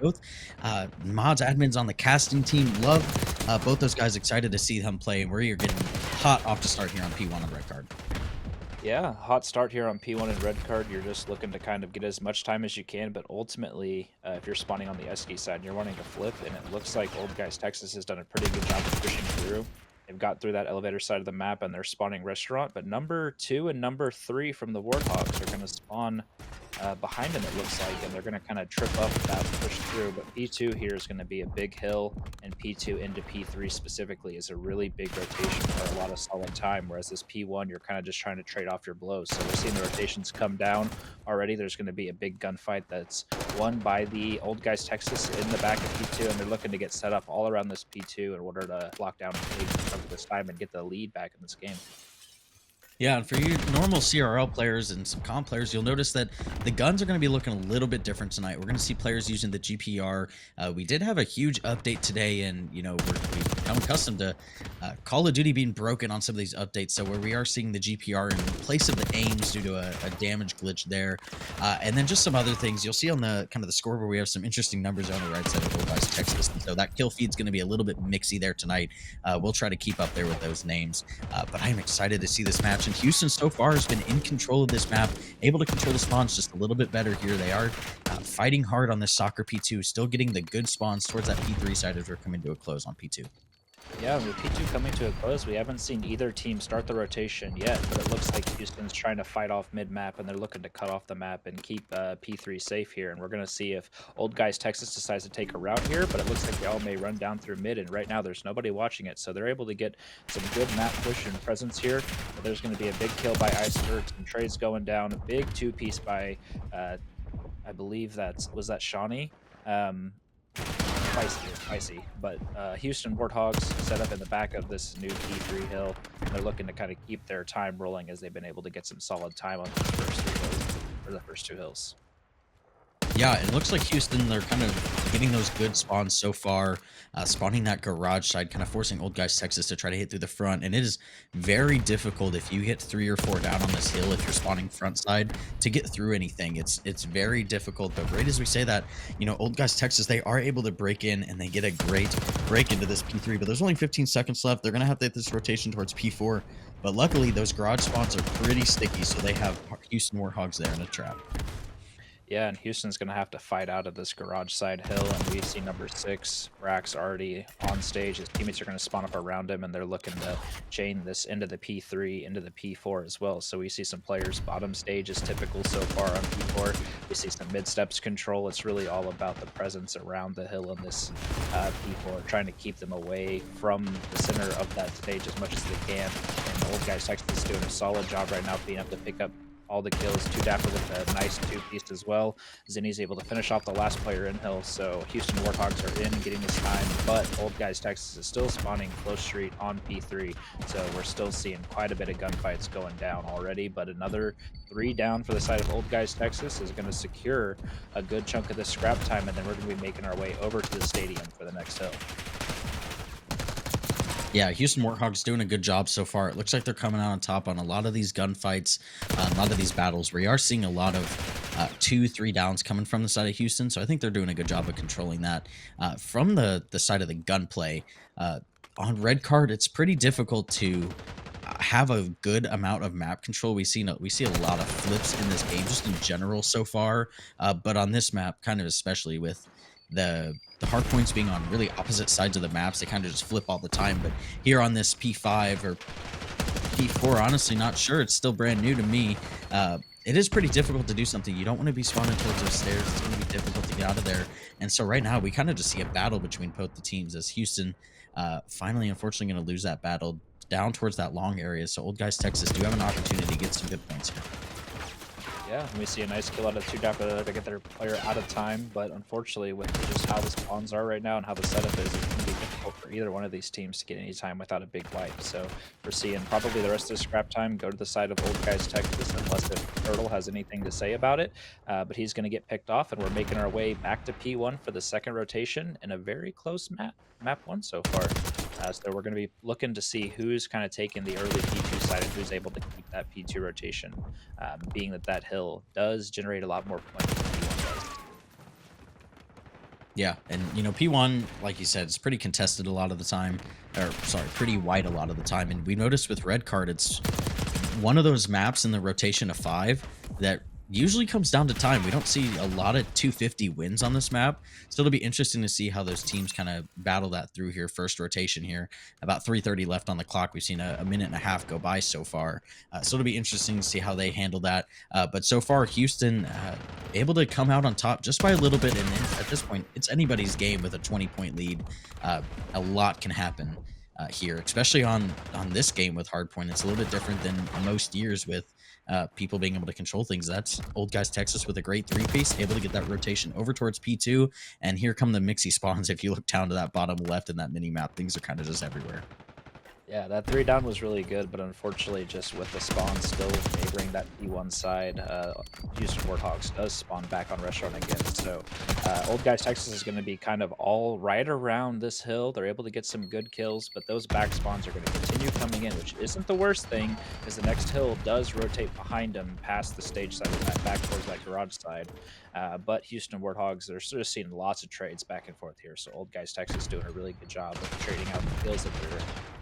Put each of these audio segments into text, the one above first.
Both mods, admins on the casting team love both those guys. Excited to see them play, and we're getting hot off to start here on P1 on red card. Yeah, hot start here on P1 and red card. You're just looking to kind of get as much time as you can, but ultimately, if you're spawning on the SD side and you're wanting to flip, and it looks like Old Guys Texas has done a pretty good job of pushing through. They've got through that elevator side of the map and they're spawning restaurant, but number 2 and number 3 from the Warthogs are going to spawn behind him, it looks like, and they're going to kind of trip up that push through. But P2 here is going to be a big hill, and P2 into P3 specifically is a really big rotation for a lot of solid time. Whereas this P1, you're kind of just trying to trade off your blows. So we're seeing the rotations come down already. There's going to be a big gunfight that's won by the Old Guys Texas in the back of P2, and they're looking to get set up all around this P2 in order to lock down a big chunk of this time and get the lead back in this game. Yeah, and for you normal CRL players and some comp players, you'll notice that the guns are going to be looking a little bit different tonight. We're going to see players using the GPR. We did have a huge update today, and we've become accustomed to Call of Duty being broken on some of these updates. So where we are seeing the GPR in place of the aims due to a damage glitch there, and then just some other things you'll see on the kind of the scoreboard. We have some interesting numbers on the right side of Old Guys Texas, and so that kill feed's going to be a little bit mixy there tonight. We'll try to keep up there with those names, but I am excited to see this match. And Houston so far has been in control of this map, able to control the spawns just a little bit better here. They are fighting hard on this soccer P2, still getting the good spawns towards that P3 side as we're coming to a close on P2. Yeah, with P2 coming to a close, we haven't seen either team start the rotation yet, but it looks like Houston's trying to fight off mid-map, and they're looking to cut off the map and keep P3 safe here. And we're going to see if Old Guys Texas decides to take a route here, but it looks like they all may run down through mid, and right now there's nobody watching it, so they're able to get some good map push and presence here. But there's going to be a big kill by Iceberg, some trades going down, a big two-piece by, I believe was that Shawnee? Spicy. But Houston Warthogs set up in the back of this new P3 hill, and they're looking to kind of keep their time rolling as they've been able to get some solid time on these first three hills, or the first two hills. Yeah, it looks like Houston, they're kind of getting those good spawns so far, spawning that garage side, kind of forcing Old Guys Texas to try to hit through the front. And it is very difficult if you hit 3 or 4 down on this hill, if you're spawning front side, to get through anything. It's very difficult. But right as we say that, Old Guys Texas, they are able to break in and they get a great break into this P3. But there's only 15 seconds left. They're going to have to hit this rotation towards P4. But luckily, those garage spawns are pretty sticky, so they have Houston Warthogs there in a trap. Yeah, and Houston's going to have to fight out of this garage side hill, and we see number 6, Rax, already on stage. His teammates are going to spawn up around him, and they're looking to chain this into the P3, into the P4 as well. So we see some players bottom stage is typical so far on P4. We see some mid-steps control. It's really all about the presence around the hill in this P4, trying to keep them away from the center of that stage as much as they can. And the Old Guys Texas is doing a solid job right now being able to pick up all the kills. 2 Dapper with a nice 2-piece as well. Zinni's able to finish off the last player in hill, so Houston Warthogs are in getting this time, but Old Guys Texas is still spawning close street on P3, so we're still seeing quite a bit of gunfights going down already, but another 3 down for the side of Old Guys Texas is going to secure a good chunk of this scrap time, and then we're going to be making our way over to the stadium for the next hill. Yeah, Houston Warthogs doing a good job so far. It looks like they're coming out on top on a lot of these gunfights, a lot of these battles. We are seeing a lot of 2, 3 downs coming from the side of Houston, so I think they're doing a good job of controlling that. From the side of the gunplay, on red card, it's pretty difficult to have a good amount of map control. We see a lot of flips in this game just in general so far, but on this map, kind of especially with the hard points being on really opposite sides of the maps, they kind of just flip all the time. But here on this P5 or P4, honestly, not sure. It's still brand new to me. It is pretty difficult to do something. You don't want to be spawning towards those stairs. It's going to be difficult to get out of there. And so right now, we kind of just see a battle between both the teams as Houston finally, unfortunately, going to lose that battle down towards that long area. So Old Guys Texas do have an opportunity to get some good points here. Yeah, and we see a nice kill out of 2 Dapper to get their player out of time, but unfortunately with just how the spawns are right now and how the setup is, it's going to be difficult for either one of these teams to get any time without a big wipe. So we're seeing probably the rest of the scrap time go to the side of Old Guys Texas, unless if Turtle has anything to say about it. But he's going to get picked off, and we're making our way back to P1 for the second rotation in a very close map 1 so far. So we're going to be looking to see who's kind of taking the early P2 side and who's able to keep that P2 rotation, being that hill does generate a lot more points than P1 does. Yeah, and P1, like you said, it's pretty contested a lot of the time, or sorry, pretty wide a lot of the time. And we noticed with red card, it's one of those maps in the rotation of five that usually comes down to time. We don't see a lot of 250 wins on this map, so it'll be interesting to see how those teams kind of battle that through here. First rotation here, about 3:30 left on the clock. We've seen a minute and a half go by so far, so it'll be interesting to see how they handle that. But so far, Houston able to come out on top just by a little bit, and at this point, it's anybody's game with a 20-point lead. A lot can happen here, especially on this game with hardpoint. It's a little bit different than most years with people being able to control things. That's Old Guys Texas with a great three-piece, able to get that rotation over towards P2, and here come the mixy spawns. If you look down to that bottom left in that mini map, things are kind of just everywhere. Yeah, that 3 down was really good, but unfortunately, just with the spawn still favoring that P1 side, Houston Warthogs does spawn back on Restaurant again. So, Old Guys Texas is going to be kind of all right around this hill. They're able to get some good kills, but those back spawns are going to continue coming in, which isn't the worst thing, because the next hill does rotate behind them past the stage side of that, back towards that garage side. But Houston Warthogs, they're sort of seeing lots of trades back and forth here. So Old Guys Texas doing a really good job of trading out the kills that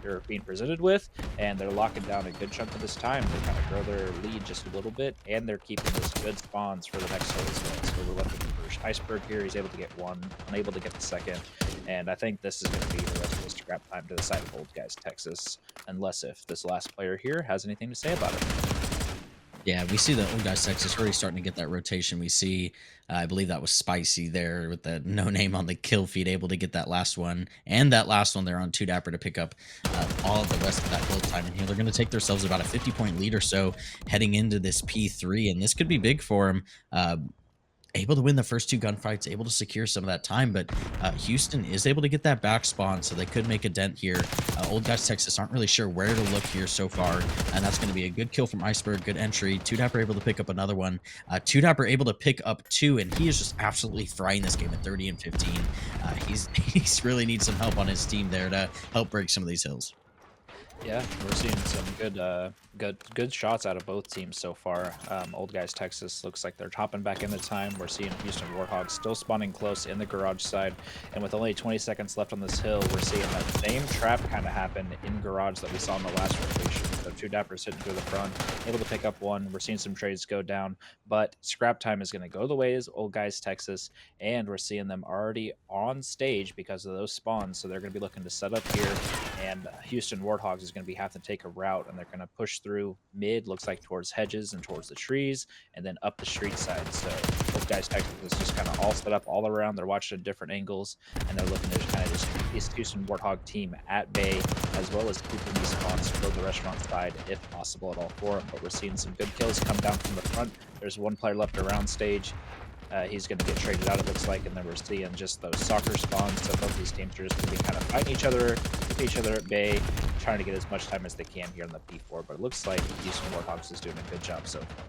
they're being presented with, and they're locking down a good chunk of this time to kind of grow their lead just a little bit, and they're keeping those good spawns for the next hill as well. So we're looking for Iceberg here. He's able to get one, unable to get the second, and I think this is going to be the rest of the scrap time to the side of Old Guys Texas, unless if this last player here has anything to say about it. Yeah, we see the Old Guys Texas already starting to get that rotation. We see, I believe that was Spicy there with the no name on the kill feed, able to get that last one. And that last one there on 2 Dapper to pick up all of the rest of that build time. And here they're going to take themselves about a 50-point lead or so heading into this P3. And this could be big for them. Able to win the first 2 gunfights, able to secure some of that time, but Houston is able to get that back spawn, so they could make a dent here. Old Guys Texas aren't really sure where to look here so far, and that's going to be a good kill from Iceberg, good entry. 2 Dapper able to pick up another one. 2 Dapper able to pick up 2, and he is just absolutely frying this game at 30 and 15. He's really needs some help on his team there to help break some of these hills. Yeah, we're seeing some good shots out of both teams so far. Old Guys Texas looks like they're hopping back in the time. We're seeing Houston Warthogs still spawning close in the garage side, and with only 20 seconds left on this hill, we're seeing that same trap kind of happen in garage that we saw in the last rotation. So 2 Dappers hitting through the front, able to pick up one. We're seeing some trades go down, but scrap time is going to go the ways Old Guys Texas, and we're seeing them already on stage because of those spawns. So they're going to be looking to set up here, and Houston Warthogs is going to be have to take a route, and they're going to push through mid, looks like towards hedges and towards the trees, and then up the street side. So Old Guys Texas is just kind of all set up all around. They're watching different angles, and they're looking to kind of just keep this Houston Warthog team at bay, as well as keeping these spawns to build the restaurant side if possible at all for them. But we're seeing some good kills come down from the front. There's one player left around stage. He's going to get traded out, it looks like, and then we're seeing just those soccer spawns. So both these teams are just going to be kind of fighting each other, keep each other at bay, trying to get as much time as they can here on the P4. But it looks like Houston Warthogs is doing a good job so far.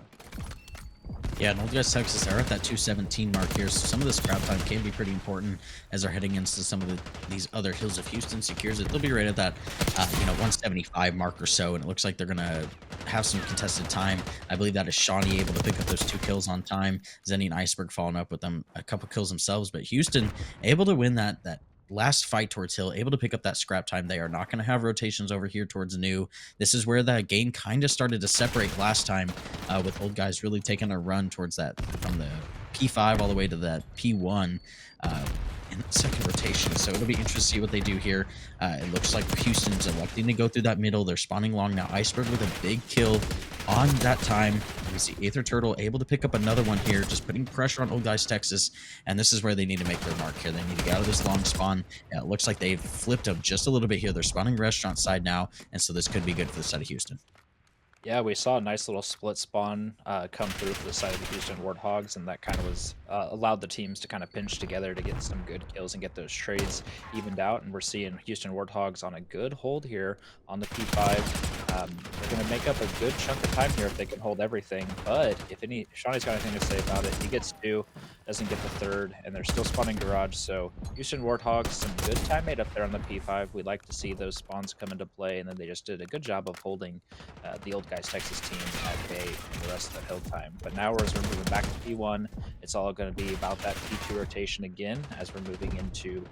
Yeah, and Old Guys Texas are at that 217 mark here, so some of the scrap time can be pretty important as they're heading into some of these other hills. If Houston secures it, they'll be right at that 175 mark or so, and it looks like they're gonna have some contested time. I believe that is Shawnee able to pick up those 2 kills on time. Zenny and Iceberg following up with them a couple kills themselves, but Houston able to win that last fight towards hill, able to pick up that scrap time. They are not going to have rotations over here towards new. This is where the game kind of started to separate last time, with Old Guys really taking a run towards that from the P5 all the way to that P1 in the second rotation. So it'll be interesting to see what they do here. It looks like Houston's electing to go through that middle. They're spawning long now. Iceberg with a big kill on that time. We see Aether Turtle able to pick up another one here, just putting pressure on Old Guys Texas. And this is where they need to make their mark here. They need to get out of this long spawn. It looks like they've flipped them just a little bit here. They're spawning restaurant side now, and so this could be good for the side of Houston. Yeah, we saw a nice little split spawn come through for the side of the Houston Warthogs, and that kind of was allowed the teams to kind of pinch together to get some good kills and get those trades evened out. And we're seeing Houston Warthogs on a good hold here on the P5. They're going to make up a good chunk of time here if they can hold everything. But if Shawnee's got anything to say about it, he gets two, doesn't get the third, and they're still spawning garage. So Houston Warthogs, some good time made up there on the P5. We'd like to see those spawns come into play, and then they just did a good job of holding the old guys Texas team at bay for the rest of the hill time. But now as we're moving back to P1, it's all going to be about that P2 rotation again as we're moving into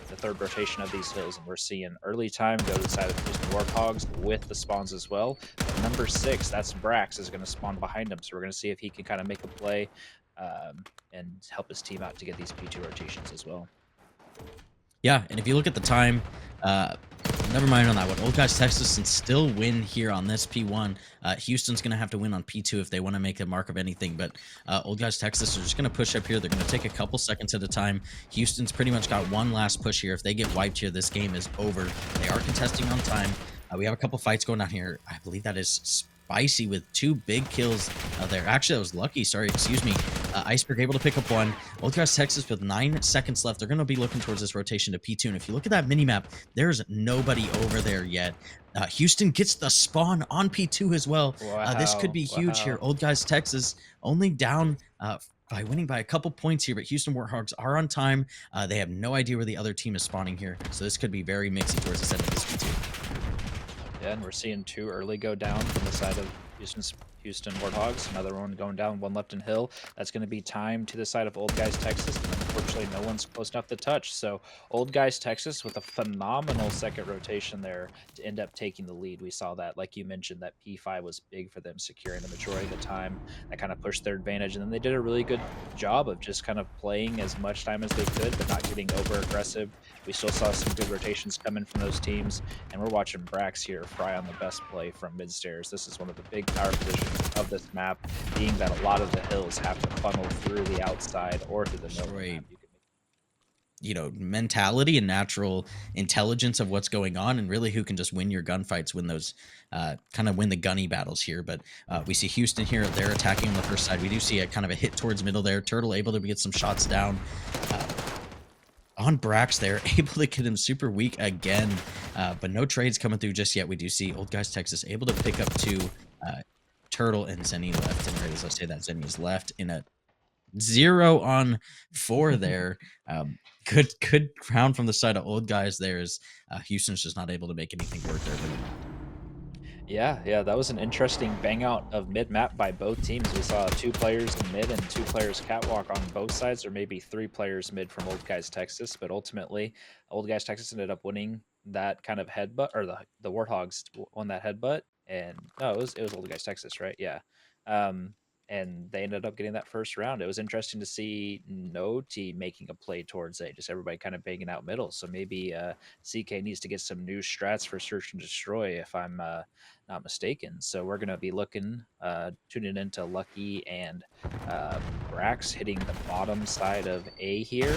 the third rotation of these hills, and we're seeing early time go to the side of Houston Warthogs with the spawns as well. But number 6, that's Brax, is going to spawn behind him, so we're going to see if he can kind of make a play and help his team out to get these P2 rotations as well. Yeah, and if you look at the time, uh, never mind on that one. Old Guys Texas can still win here on this P1. Houston's going to have to win on P2 if they want to make a mark of anything, but Old Guys Texas are just going to push up here. They're going to take a couple seconds at a time. Houston's pretty much got one last push here. If they get wiped here, this game is over. They are contesting on time. We have a couple fights going on here. I believe that is Spicy with 2 big kills there. Actually, that was Lucky. Sorry, excuse me. Iceberg able to pick up 1. Old Guys Texas with 9 seconds left. They're going to be looking towards this rotation to P2. And if you look at that minimap, there's nobody over there yet. Houston gets the spawn on P2 as well. This could be huge here. Old Guys Texas only down by winning by a couple points here, but Houston Warthogs are on time. They have no idea where the other team is spawning here. So this could be very mixy towards the end of this P2. Yeah, and we're seeing 2 early go down from the side of Houston Warthogs. Another one going down, 1 left in hill. That's going to be time to the side of Old Guys Texas. And unfortunately, no one's close enough to touch. So Old Guys Texas with a phenomenal second rotation there to end up taking the lead. We saw that, like you mentioned, that P5 was big for them, securing the majority of the time. That kind of pushed their advantage. And then they did a really good job of just kind of playing as much time as they could, but not getting over aggressive. We still saw some good rotations coming from those teams. And we're watching Brax here fry on the best play from mid-stairs. This is one of the big power positions of this map, being that a lot of the hills have to funnel through the outside or through the middle of the map. You know, mentality and natural intelligence of what's going on, and really who can just win your gunfights, win those kind of win the gunny battles here. But we see Houston here, they're attacking on the first side. We do see a kind of a hit towards middle there. Turtle able to get some shots down on Brax there, able to get him super weak again, but no trades coming through just yet. We do see Old Guys Texas able to pick up 2. Turtle and Zenny left, and right as I say that, Zenny is left in a 0 on 4 there. Good round from the side of Old Guys there, as Houston's just not able to make anything work there. Yeah, that was an interesting bang out of mid map by both teams. We saw 2 players in mid and 2 players catwalk on both sides, or maybe 3 players mid from Old Guys Texas. But ultimately, Old Guys Texas ended up winning that kind of headbutt, or the Warthogs won that headbutt. And no, it was Old Guys Texas, right? Yeah. And they ended up getting that first round. It was interesting to see no team making a play towards A, just everybody kind of banging out middle. So maybe CK needs to get some new strats for search and destroy, if I'm not mistaken. So we're going to be tuning into Lucky and Brax hitting the bottom side of A here.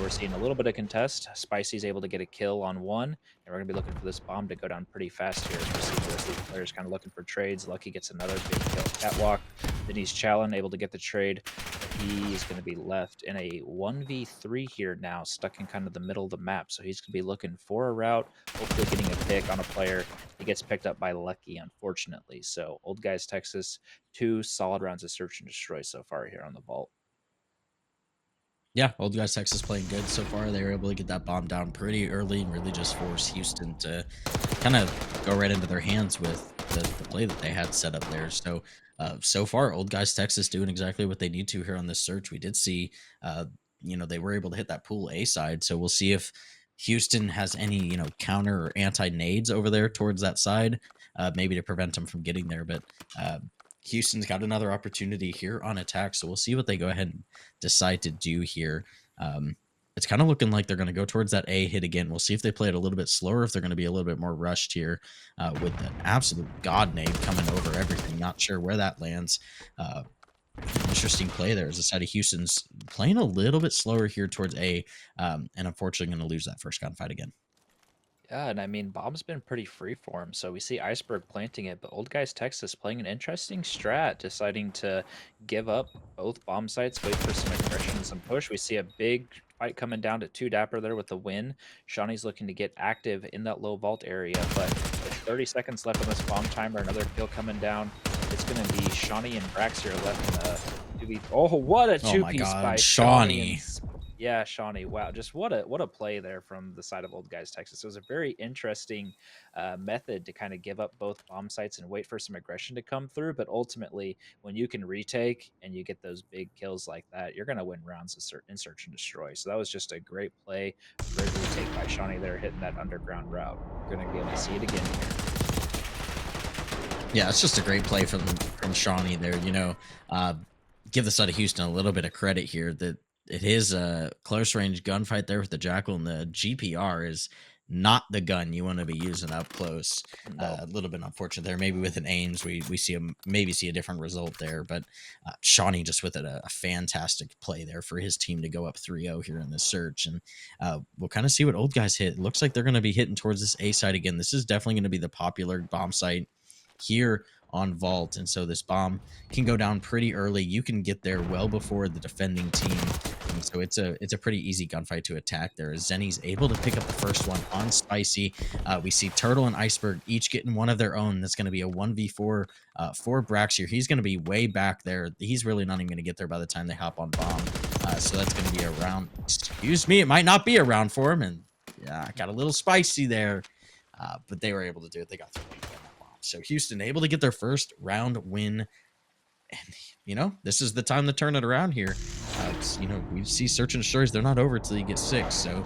We're seeing a little bit of contest. Spicy's able to get a kill on 1, and we're going to be looking for this bomb to go down pretty fast here. We're seeing the rest of the players kind of looking for trades. Lucky gets another big kill catwalk. Then he's Challen, able to get the trade. He's going to be left in a 1v3 here now, stuck in kind of the middle of the map. So he's going to be looking for a route, hopefully getting a pick on a player. He gets picked up by Lucky, unfortunately. So Old Guys Texas, 2 solid rounds of search and destroy so far here on the vault. Yeah, Old Guys Texas playing good so far. They were able to get that bomb down pretty early and really just force Houston to kind of go right into their hands with the play that they had set up there. So so far, Old Guys Texas doing exactly what they need to here on this search. We did see, they were able to hit that pool A side. So we'll see if Houston has any, counter or anti-nades over there towards that side, maybe to prevent them from getting there. But Houston's got another opportunity here on attack, so we'll see what they go ahead and decide to do here. It's kind of looking like they're going to go towards that A hit again. We'll see if they play it a little bit slower, if they're going to be a little bit more rushed here with an absolute god nade coming over everything. Not sure where that lands. Interesting play there as the side of Houston's playing a little bit slower here towards A, and unfortunately going to lose that first gunfight again. Yeah, and I mean, Bomb's been pretty free for him. So we see Iceberg planting it, but Old Guys Texas playing an interesting strat, deciding to give up both bomb sites, wait for some aggression and some push. We see a big fight coming down to 2 Dapper there with the win. Shawnee's looking to get active in that low vault area, but 30 seconds left on this bomb timer. Another kill coming down. It's gonna be Shawnee and Brax here left in a 2v. Oh, what a Oh my two-piece God, by Shawnee and Shawnee. yeah, Shawnee. Wow, just what a play there from the side of Old Guys Texas. It was a very interesting method to kind of give up both bomb sites and wait for some aggression to come through. But ultimately, when you can retake and you get those big kills like that, you're gonna win rounds in search and destroy. So that was just a great play, a great retake by Shawnee there, hitting that underground route. We're gonna be able to see it again here. Yeah, it's just a great play from Shawnee there. Give the side of Houston a little bit of credit here that it is a close range gunfight there with the Jackal, and the GPR is not the gun you want to be using up close. No. A little bit unfortunate there. Maybe with an Ames, we see maybe see a different result there, but Shawnee just with a fantastic play there for his team to go up 3-0 here in this search, and we'll kind of see what Old Guys hit. It looks like they're going to be hitting towards this A site again. This is definitely going to be the popular bomb site here on Vault, and so this bomb can go down pretty early. You can get there well before the defending team, and so it's a pretty easy gunfight to attack there. As Zenny's able to pick up the first one on Spicy. We see Turtle and Iceberg each getting one of their own. That's going to be a 1v4 for Brax here. He's going to be way back there. He's really not even going to get there by the time they hop on bomb. So that's going to be a round. Excuse me, it might not be a round for him, and yeah, got a little spicy there, but they were able to do it. They got through. So Houston able to get their first round win. And, this is the time to turn it around here. We see search and destroys. They're not over until you get 6. So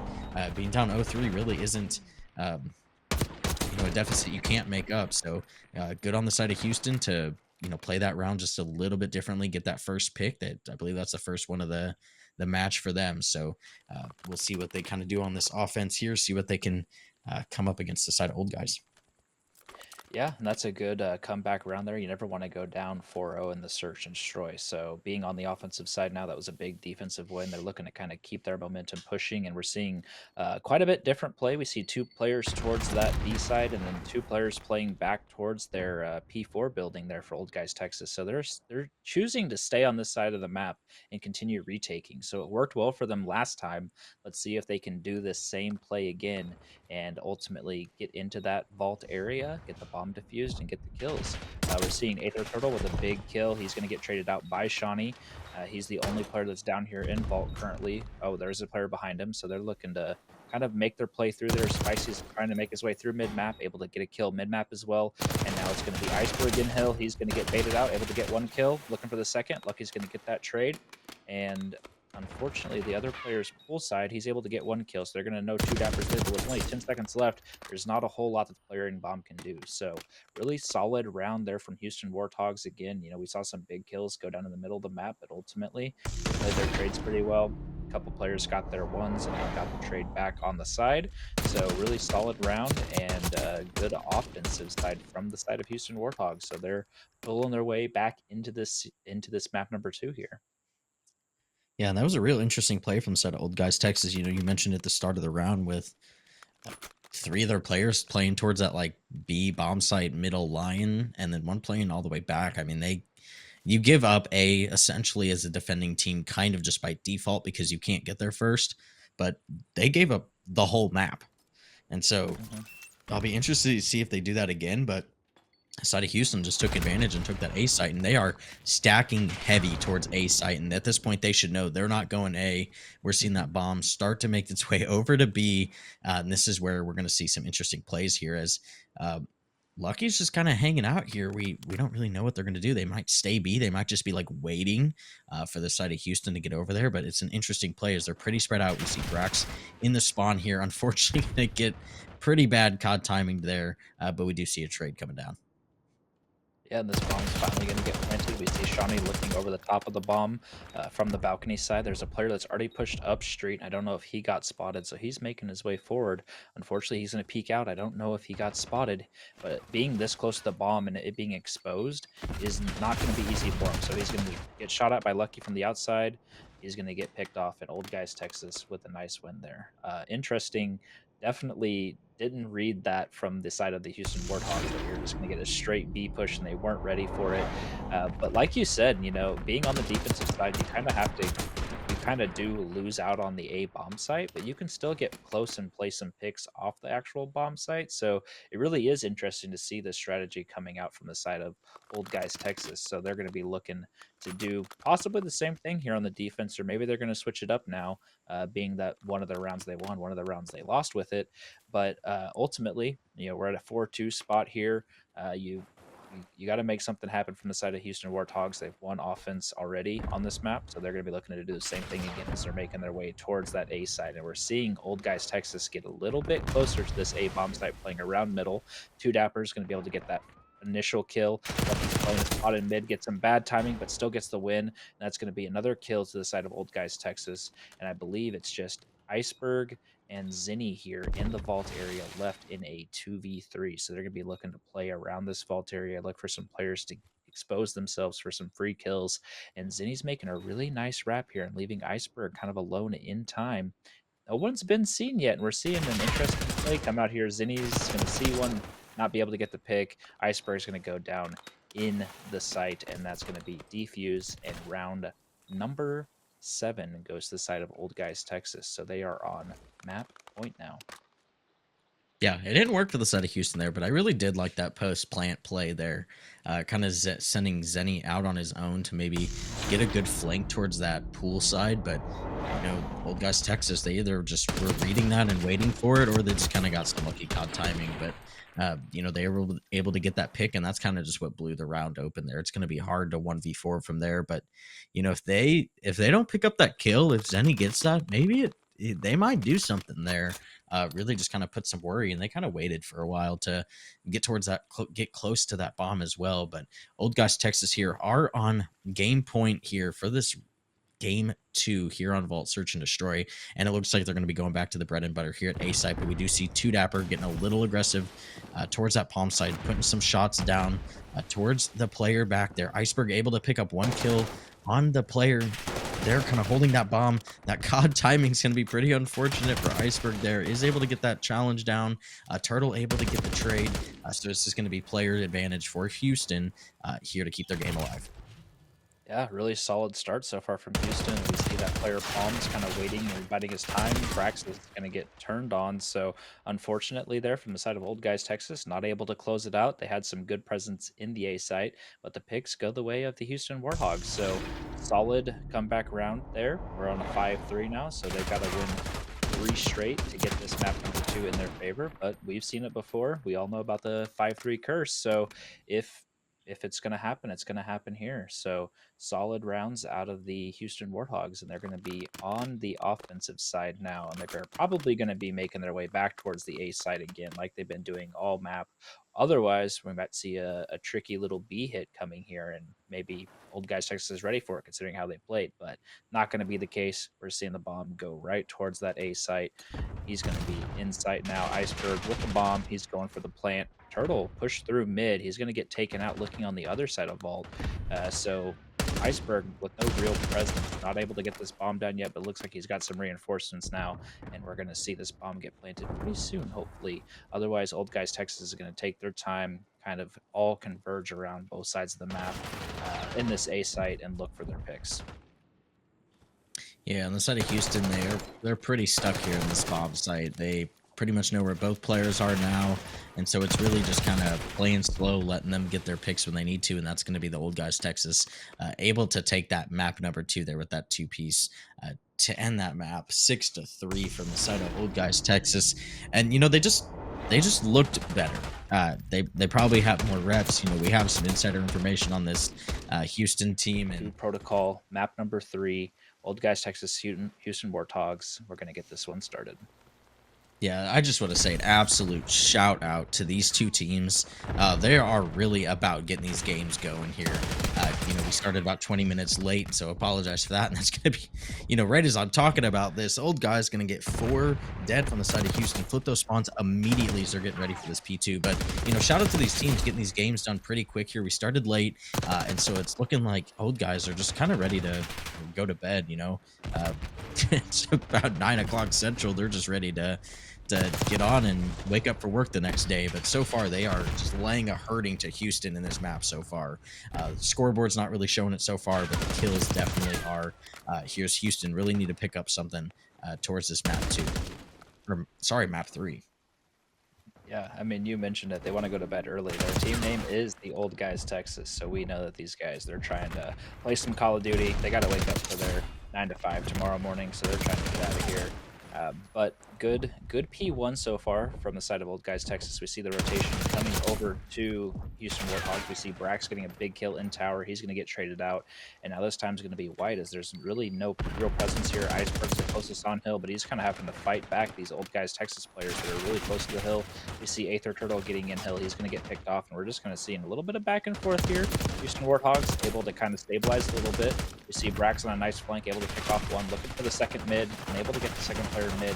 being down 0-3 really isn't, a deficit you can't make up. So good on the side of Houston to, play that round just a little bit differently, get that first pick. That I believe that's the first one of the match for them. So we'll see what they kind of do on this offense here, see what they can come up against the side of Old Guys. Yeah, and that's a good comeback around there. You never want to go down 4-0 in the search and destroy. So being on the offensive side now, that was a big defensive win. They're looking to kind of keep their momentum pushing, and we're seeing quite a bit different play. We see 2 players towards that B side, and then 2 players playing back towards their P4 building there for Old Guys Texas. So they're choosing to stay on this side of the map and continue retaking. So it worked well for them last time. Let's see if they can do this same play again and ultimately get into that vault area, get the bomb defused, and get the kills. We're seeing Aether Turtle with a big kill. He's going to get traded out by Shawnee. He's the only player that's down here in vault currently. Oh, there's a player behind him, so they're looking to kind of make their play through there. Spicy's trying to make his way through mid-map, able to get a kill mid-map as well. And now it's going to be Iceberg in hill. He's going to get baited out, able to get 1 kill, looking for the second. Lucky's going to get that trade. And unfortunately, the other player's pool side, he's able to get 1 kill, so they're going to know 2 dappers there, but with only 10 seconds left, there's not a whole lot that the player in bomb can do. So really solid round there from Houston Warthogs. Again, we saw some big kills go down in the middle of the map, but ultimately they played their trades pretty well. A couple players got their ones and then got the trade back on the side. So really solid round and good offensive side from the side of Houston Warthogs. So they're pulling their way back into this map number 2 here. Yeah, and that was a real interesting play from the side of Old Guys Texas. You mentioned at the start of the round with 3 of their players playing towards that B bomb site middle line, and then 1 playing all the way back. I mean, you give up A essentially as a defending team kind of just by default because you can't get there first, but they gave up the whole map. And so I'll be interested to see if they do that again, but the side of Houston just took advantage and took that A site, and they are stacking heavy towards A site. And at this point, they should know they're not going A. We're seeing that bomb start to make its way over to B, and this is where we're going to see some interesting plays here as Lucky's just kind of hanging out here. We don't really know what they're going to do. They might stay B. They might just be waiting for the side of Houston to get over there, but it's an interesting play as they're pretty spread out. We see Brax in the spawn here. Unfortunately, going to get pretty bad COD timing there, but we do see a trade coming down. Yeah, and this bomb's finally going to get planted. We see Shawnee looking over the top of the bomb from the balcony side. There's a player that's already pushed up street. I don't know if he got spotted, so he's making his way forward. Unfortunately, he's going to peek out. I don't know if he got spotted, but being this close to the bomb and it being exposed is not going to be easy for him. So he's going to get shot at by Lucky from the outside. He's going to get picked off at Old Guys Texas with a nice win there. Interesting. Definitely didn't read that from the side of the Houston Warthogs that you're just going to get a straight B push and they weren't ready for it. But like you said, being on the defensive side, you kind kind of do lose out on the A bomb site, but you can still get close and play some picks off the actual bomb site. So it really is interesting to see this strategy coming out from the side of Old Guys Texas. So they're going to be looking to do possibly the same thing here on the defense, or maybe they're going to switch it up now, being that one of the rounds they won, one of the rounds they lost with it. But ultimately, we're at a 4-2 spot here. You got to make something happen from the side of Houston Warthogs. They've won offense already on this map, so they're going to be looking to do the same thing again as they're making their way towards that A side. And we're seeing Old Guys Texas get a little bit closer to this A bomb site, playing around middle. Two Dapper's going to be able to get that initial kill. Lucky's playing a spot in mid, gets some bad timing, but still gets the win. And that's going to be another kill to the side of Old Guys Texas. And I believe it's just Iceberg and Zinni here in the vault area left in a 2v3. So they're going to be looking to play around this vault area, look for some players to expose themselves for some free kills. And Zinni's making a really nice wrap here and leaving Iceberg kind of alone in time. No one's been seen yet, and we're seeing an interesting play come out here. Zinni's going to see one, not be able to get the pick. Iceberg's going to go down in the site, and that's going to be defuse. And round number 7 goes to the side of Old Guys Texas. So they are on map point now. Yeah, it didn't work for the side of Houston there, but I really did like that post plant play there. Kind of sending Zenny out on his own to maybe get a good flank towards that pool side. But, Old Guys Texas, they either just were reading that and waiting for it, or they just kind of got some lucky COD timing. But, they were able to get that pick, and that's kind of just what blew the round open there. It's going to be hard to 1v4 from there. But, if they don't pick up that kill, if Zenny gets that, maybe they might do something there. Really just kind of put some worry, and they kind of waited for a while to get towards that, get close to that bomb as well. But Old Guys Texas here are on game point here for this game 2 here on Vault Search and Destroy, and it looks like they're going to be going back to the bread and butter here at A site. But we do see Two Dapper getting a little aggressive towards that palm side, putting some shots down towards the player back there. Iceberg able to pick up one kill on the player. They're kind of holding that bomb. That COD timing is going to be pretty unfortunate for Iceberg there. Is able to get that challenge down. Turtle able to get the trade. So this is going to be player advantage for Houston here to keep their game alive. Yeah, really solid start so far from Houston. We see that player Palm's kind of waiting and biding his time. Brax is going to get turned on. So unfortunately there from the side of Old Guys Texas, not able to close it out. They had some good presence in the A site, but the picks go the way of the Houston Warthogs. So solid comeback round there. We're on a 5-3 now, so they've got to win 3 straight to get this map number 2 in their favor. But we've seen it before. We all know about the 5-3 curse. So if it's going to happen, it's going to happen here. So solid rounds out of the Houston Warthogs, and they're going to be on the offensive side now, and they're probably going to be making their way back towards the A side again, like they've been doing all map. Otherwise, we might see a tricky little B hit coming here, and maybe Old Guys Texas is ready for it considering how they played, but not going to be the case. We're seeing the bomb go right towards that A site. He's going to be in sight now. Iceberg with the bomb. He's going for the plant. Turtle pushed through mid. He's going to get taken out looking on the other side of Vault. So Iceberg with no real presence, not able to get this bomb down yet, but looks like he's got some reinforcements now, and we're going to see this bomb get planted pretty soon, hopefully. Otherwise, Old Guys Texas is going to take their time, kind of all converge around both sides of the map in this A site and look for their picks. Yeah, on the side of Houston, they're pretty stuck here in this bomb site. They pretty much know where both players are now, and so it's really just kind of playing slow, letting them get their picks when they need to, and that's going to be the Old Guys Texas able to take that map number 2 there with that 2-piece to end that map 6-3 from the side of Old Guys Texas. And they just looked better. They probably have more reps. We have some insider information on this Houston team and protocol map number 3, Old Guys Texas, Houston Warthogs. We're going to get this one started. Yeah, I just want to say an absolute shout out to these two teams. They are really about getting these games going here. We started about 20 minutes late, so apologize for that. And that's going to be, right as I'm talking about this, Old Guy's going to get 4 dead from the side of Houston. Flip those spawns immediately as they're getting ready for this P2. But, shout out to these teams getting these games done pretty quick here. We started late, and so it's looking like Old Guys are just kind of ready to go to bed, It's about 9 o'clock Central. They're just ready to to get on and wake up for work the next day. But so far, they are just laying a hurting to Houston in this map so far. Scoreboard's not really showing it so far, but the kills definitely are. Here's Houston really need to pick up something towards this map 2. Or, sorry, map 3. Yeah, I mean, you mentioned it. They want to go to bed early. Their team name is the Old Guys Texas, so we know that these guys, they're trying to play some Call of Duty. They got to wake up for their 9 to 5 tomorrow morning, so they're trying to get out of here. But good P1 so far from the side of Old Guys Texas. We see the rotation coming over to Houston Warthogs. We see Brax getting a big kill in tower. He's going to get traded out, and now this time's going to be White, as there's really no real presence here. Iceberg's the closest on hill, but he's kind of having to fight back these Old Guys Texas players that are really close to the hill. We see Aether Turtle getting in hill. He's going to get picked off, and we're just going to see a little bit of back and forth here. Houston Warthogs able to kind of stabilize a little bit. We see Brax on a nice flank, able to pick off one, looking for the second mid, and able to get the second player mid.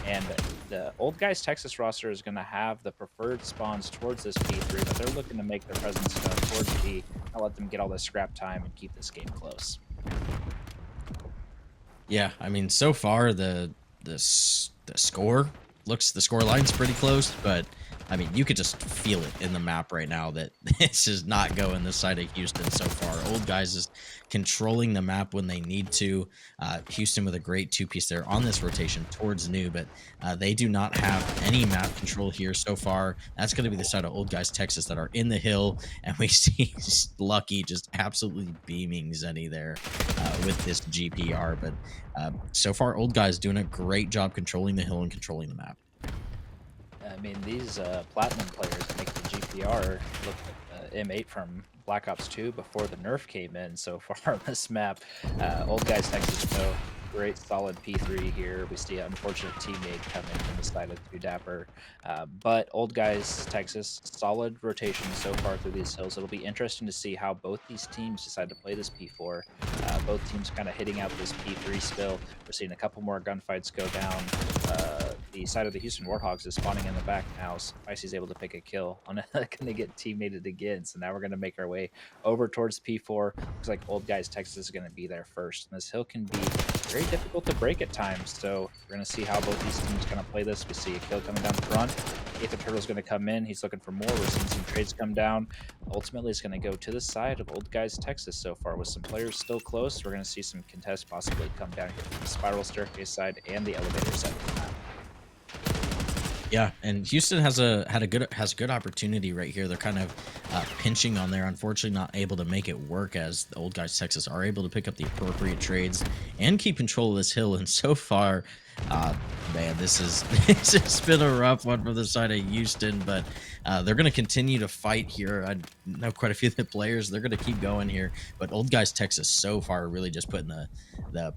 And the Old Guys Texas roster is going to have the preferred spawns towards this P3, but they're looking to make their presence known towards P, and let them get all this scrap time and keep this game close. Yeah, I mean, so far the score line's pretty close, but I mean, you could just feel it in the map right now that this is not going the side of Houston so far. Old Guys is controlling the map when they need to. Houston with a great 2-piece there on this rotation towards New, but they do not have any map control here so far. That's going to be the side of Old Guys Texas that are in the hill, and we see Lucky just absolutely beaming Zenny there with this GPR. But so far, Old Guys doing a great job controlling the hill and controlling the map. I mean, these Platinum players make the GPR look like the M8 from Black Ops 2 before the nerf came in so far on this map. Old Guys Texas, though, great solid P3 here. We see an unfortunate teammate coming from the side of 2 Dapper. But Old Guys Texas, solid rotation so far through these hills. It'll be interesting to see how both these teams decide to play this P4. Both teams kind of hitting out this P3 still. We're seeing a couple more gunfights go down. The side of the Houston Warthogs is spawning in the back now. So Spicy's able to pick a kill on it. Going to get teammated again. So now we're going to make our way over towards P4. Looks like Old Guys Texas is going to be there first. And this hill can be very difficult to break at times. So we're going to see how both these teams kind of play this. We see a kill coming down front. Aether Turtle's going to come in. He's looking for more. We're seeing some trades come down. Ultimately, it's going to go to the side of Old Guys Texas so far with some players still close. We're going to see some contests possibly come down here from the spiral staircase side and the elevator side of the map. Yeah, and Houston has a good opportunity right here. They're kind of pinching on there. Unfortunately, not able to make it work, as the Old Guys Texas are able to pick up the appropriate trades and keep control of this hill. And so far, man, this has been a rough one for the side of Houston, but they're going to continue to fight here. I know quite a few of the players. They're going to keep going here, but Old Guys Texas so far really just putting the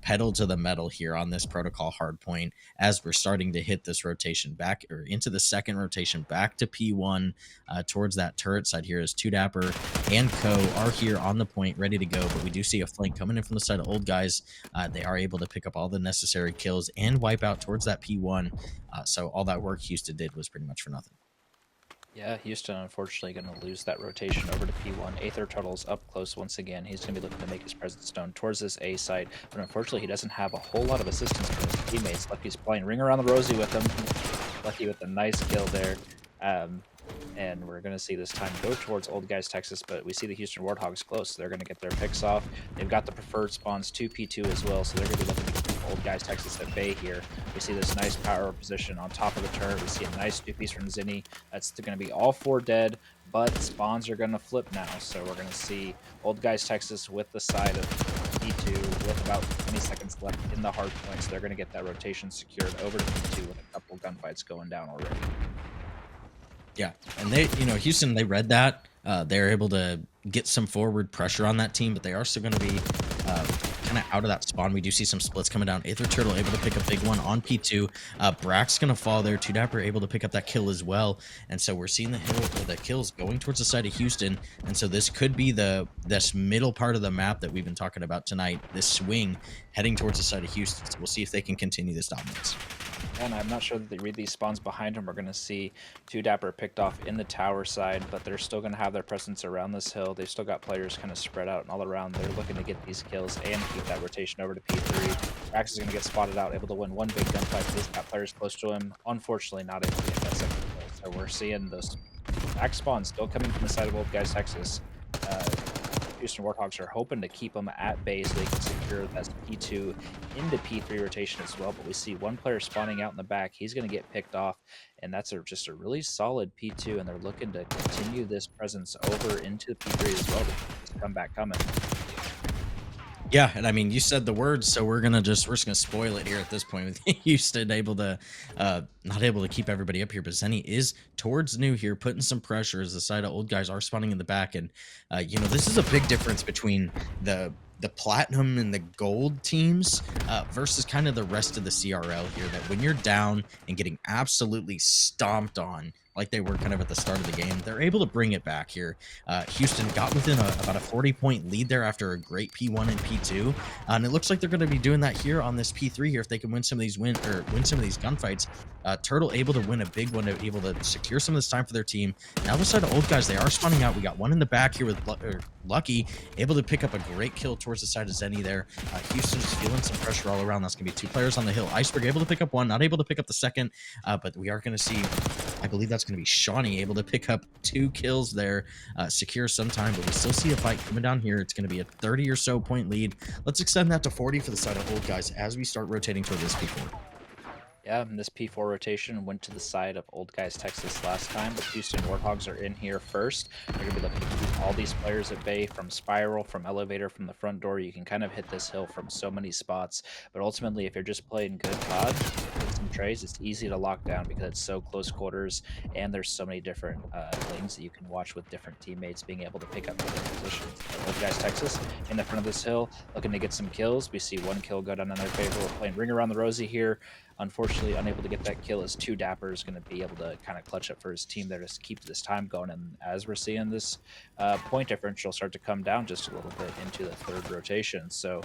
pedal to the metal here on this protocol hard point, as we're starting to hit this rotation back, or into the second rotation back to P1 towards that turret side here, as 2 Dapper and Co are here on the point ready to go. But we do see a flank coming in from the side of Old Guys. They are able to pick up all the necessary kills and wipe out towards that P1. So all that work Houston did was pretty much for nothing. Yeah, Houston unfortunately going to lose that rotation over to P1. Aether Turtle's up close once again. He's going to be looking to make his presence known towards this A site, but unfortunately he doesn't have a whole lot of assistance from his teammates. Lucky's playing Ring Around the Rosie with him. Lucky with a nice kill there. And we're going to see this time go towards Old Guys Texas, but we see the Houston Warthogs close. So they're going to get their picks off. They've got the preferred spawns 2P2 as well, so they're going to be looking to keep Old Guys Texas at bay here. We see this nice power position on top of the turret. We see a nice 2-piece from Zinni. That's going to be all 4 dead, but spawns are going to flip now. So we're going to see Old Guys Texas with the side of P2 with about 20 seconds left in the hard point. So they're going to get that rotation secured over to P2 with a couple gunfights going down already. Yeah, and they, Houston, they read that. They're able to get some forward pressure on that team, but they are still going to be kind of out of that spawn. We do see some splits coming down. Aether Turtle able to pick a big one on P2. Brack's going to fall there. 2 Dapper able to pick up that kill as well. And so we're seeing the kills going towards the side of Houston. And so this could be this middle part of the map that we've been talking about tonight, this swing heading towards the side of Houston. So we'll see if they can continue this dominance. And I'm not sure that they read these spawns behind him. We're going to see two Dapper picked off in the tower side, but they're still going to have their presence around this hill. They've still got players kind of spread out and all around. They're looking to get these kills and keep that rotation over to P3. Rax is going to get spotted out, able to win one big gunfight. He's got players close to him. Unfortunately, not able to get that second kill. So we're seeing those back spawns still coming from the side of Old Guys, Texas. Uh, Houston Warthogs are hoping to keep them at bay so they can secure that P2 into P3 rotation as well. But we see one player spawning out in the back. He's going to get picked off, and that's just a really solid P2. And they're looking to continue this presence over into P3 as well to keep this comeback coming. Yeah, and I mean, you said the words, so we're just gonna spoil it here at this point with Houston able to not able to keep everybody up here, but Zenny is towards new here, putting some pressure as the side of Old Guys are spawning in the back, and this is a big difference between the platinum and the gold teams versus kind of the rest of the CRL here. That when you're down and getting absolutely stomped on, like they were kind of at the start of the game, they're able to bring it back here. Houston got within about a 40-point lead there after a great P1 and P2, and it looks like they're going to be doing that here on this P3 here if they can win some of these win some of these gunfights. Turtle able to win a big one, able to secure some of this time for their team. Now the side of Old Guys, they are spawning out. We got one in the back here with Lucky, able to pick up a great kill towards the side of Zenny there. Houston's feeling some pressure all around. That's going to be two players on the hill. Iceberg able to pick up one, not able to pick up the second, but we are going to see, I believe that's going to be Shawnee able to pick up 2 kills there, secure some time, but we still see a fight coming down here. It's going to be a 30 or so point lead. Let's extend that to 40 for the side of Old Guys as we start rotating toward this P4. Yeah, and this P4 rotation went to the side of Old Guys, Texas last time, but Houston Warthogs are in here first. They're going to be looking to keep all these players at bay from Spiral, from Elevator, from the front door. You can kind of hit this hill from so many spots, but ultimately, if you're just playing good COD with some trays, it's easy to lock down because it's so close quarters, and there's so many different lanes that you can watch with different teammates being able to pick up different positions. So Old Guys, Texas, in the front of this hill, looking to get some kills. We see one kill go down in their favor. We're playing Ring Around the Rosie here. Unfortunately, unable to get that kill as two Dapper is going to be able to kind of clutch up for his team there to keep this time going. And as we're seeing this point differential start to come down just a little bit into the third rotation. So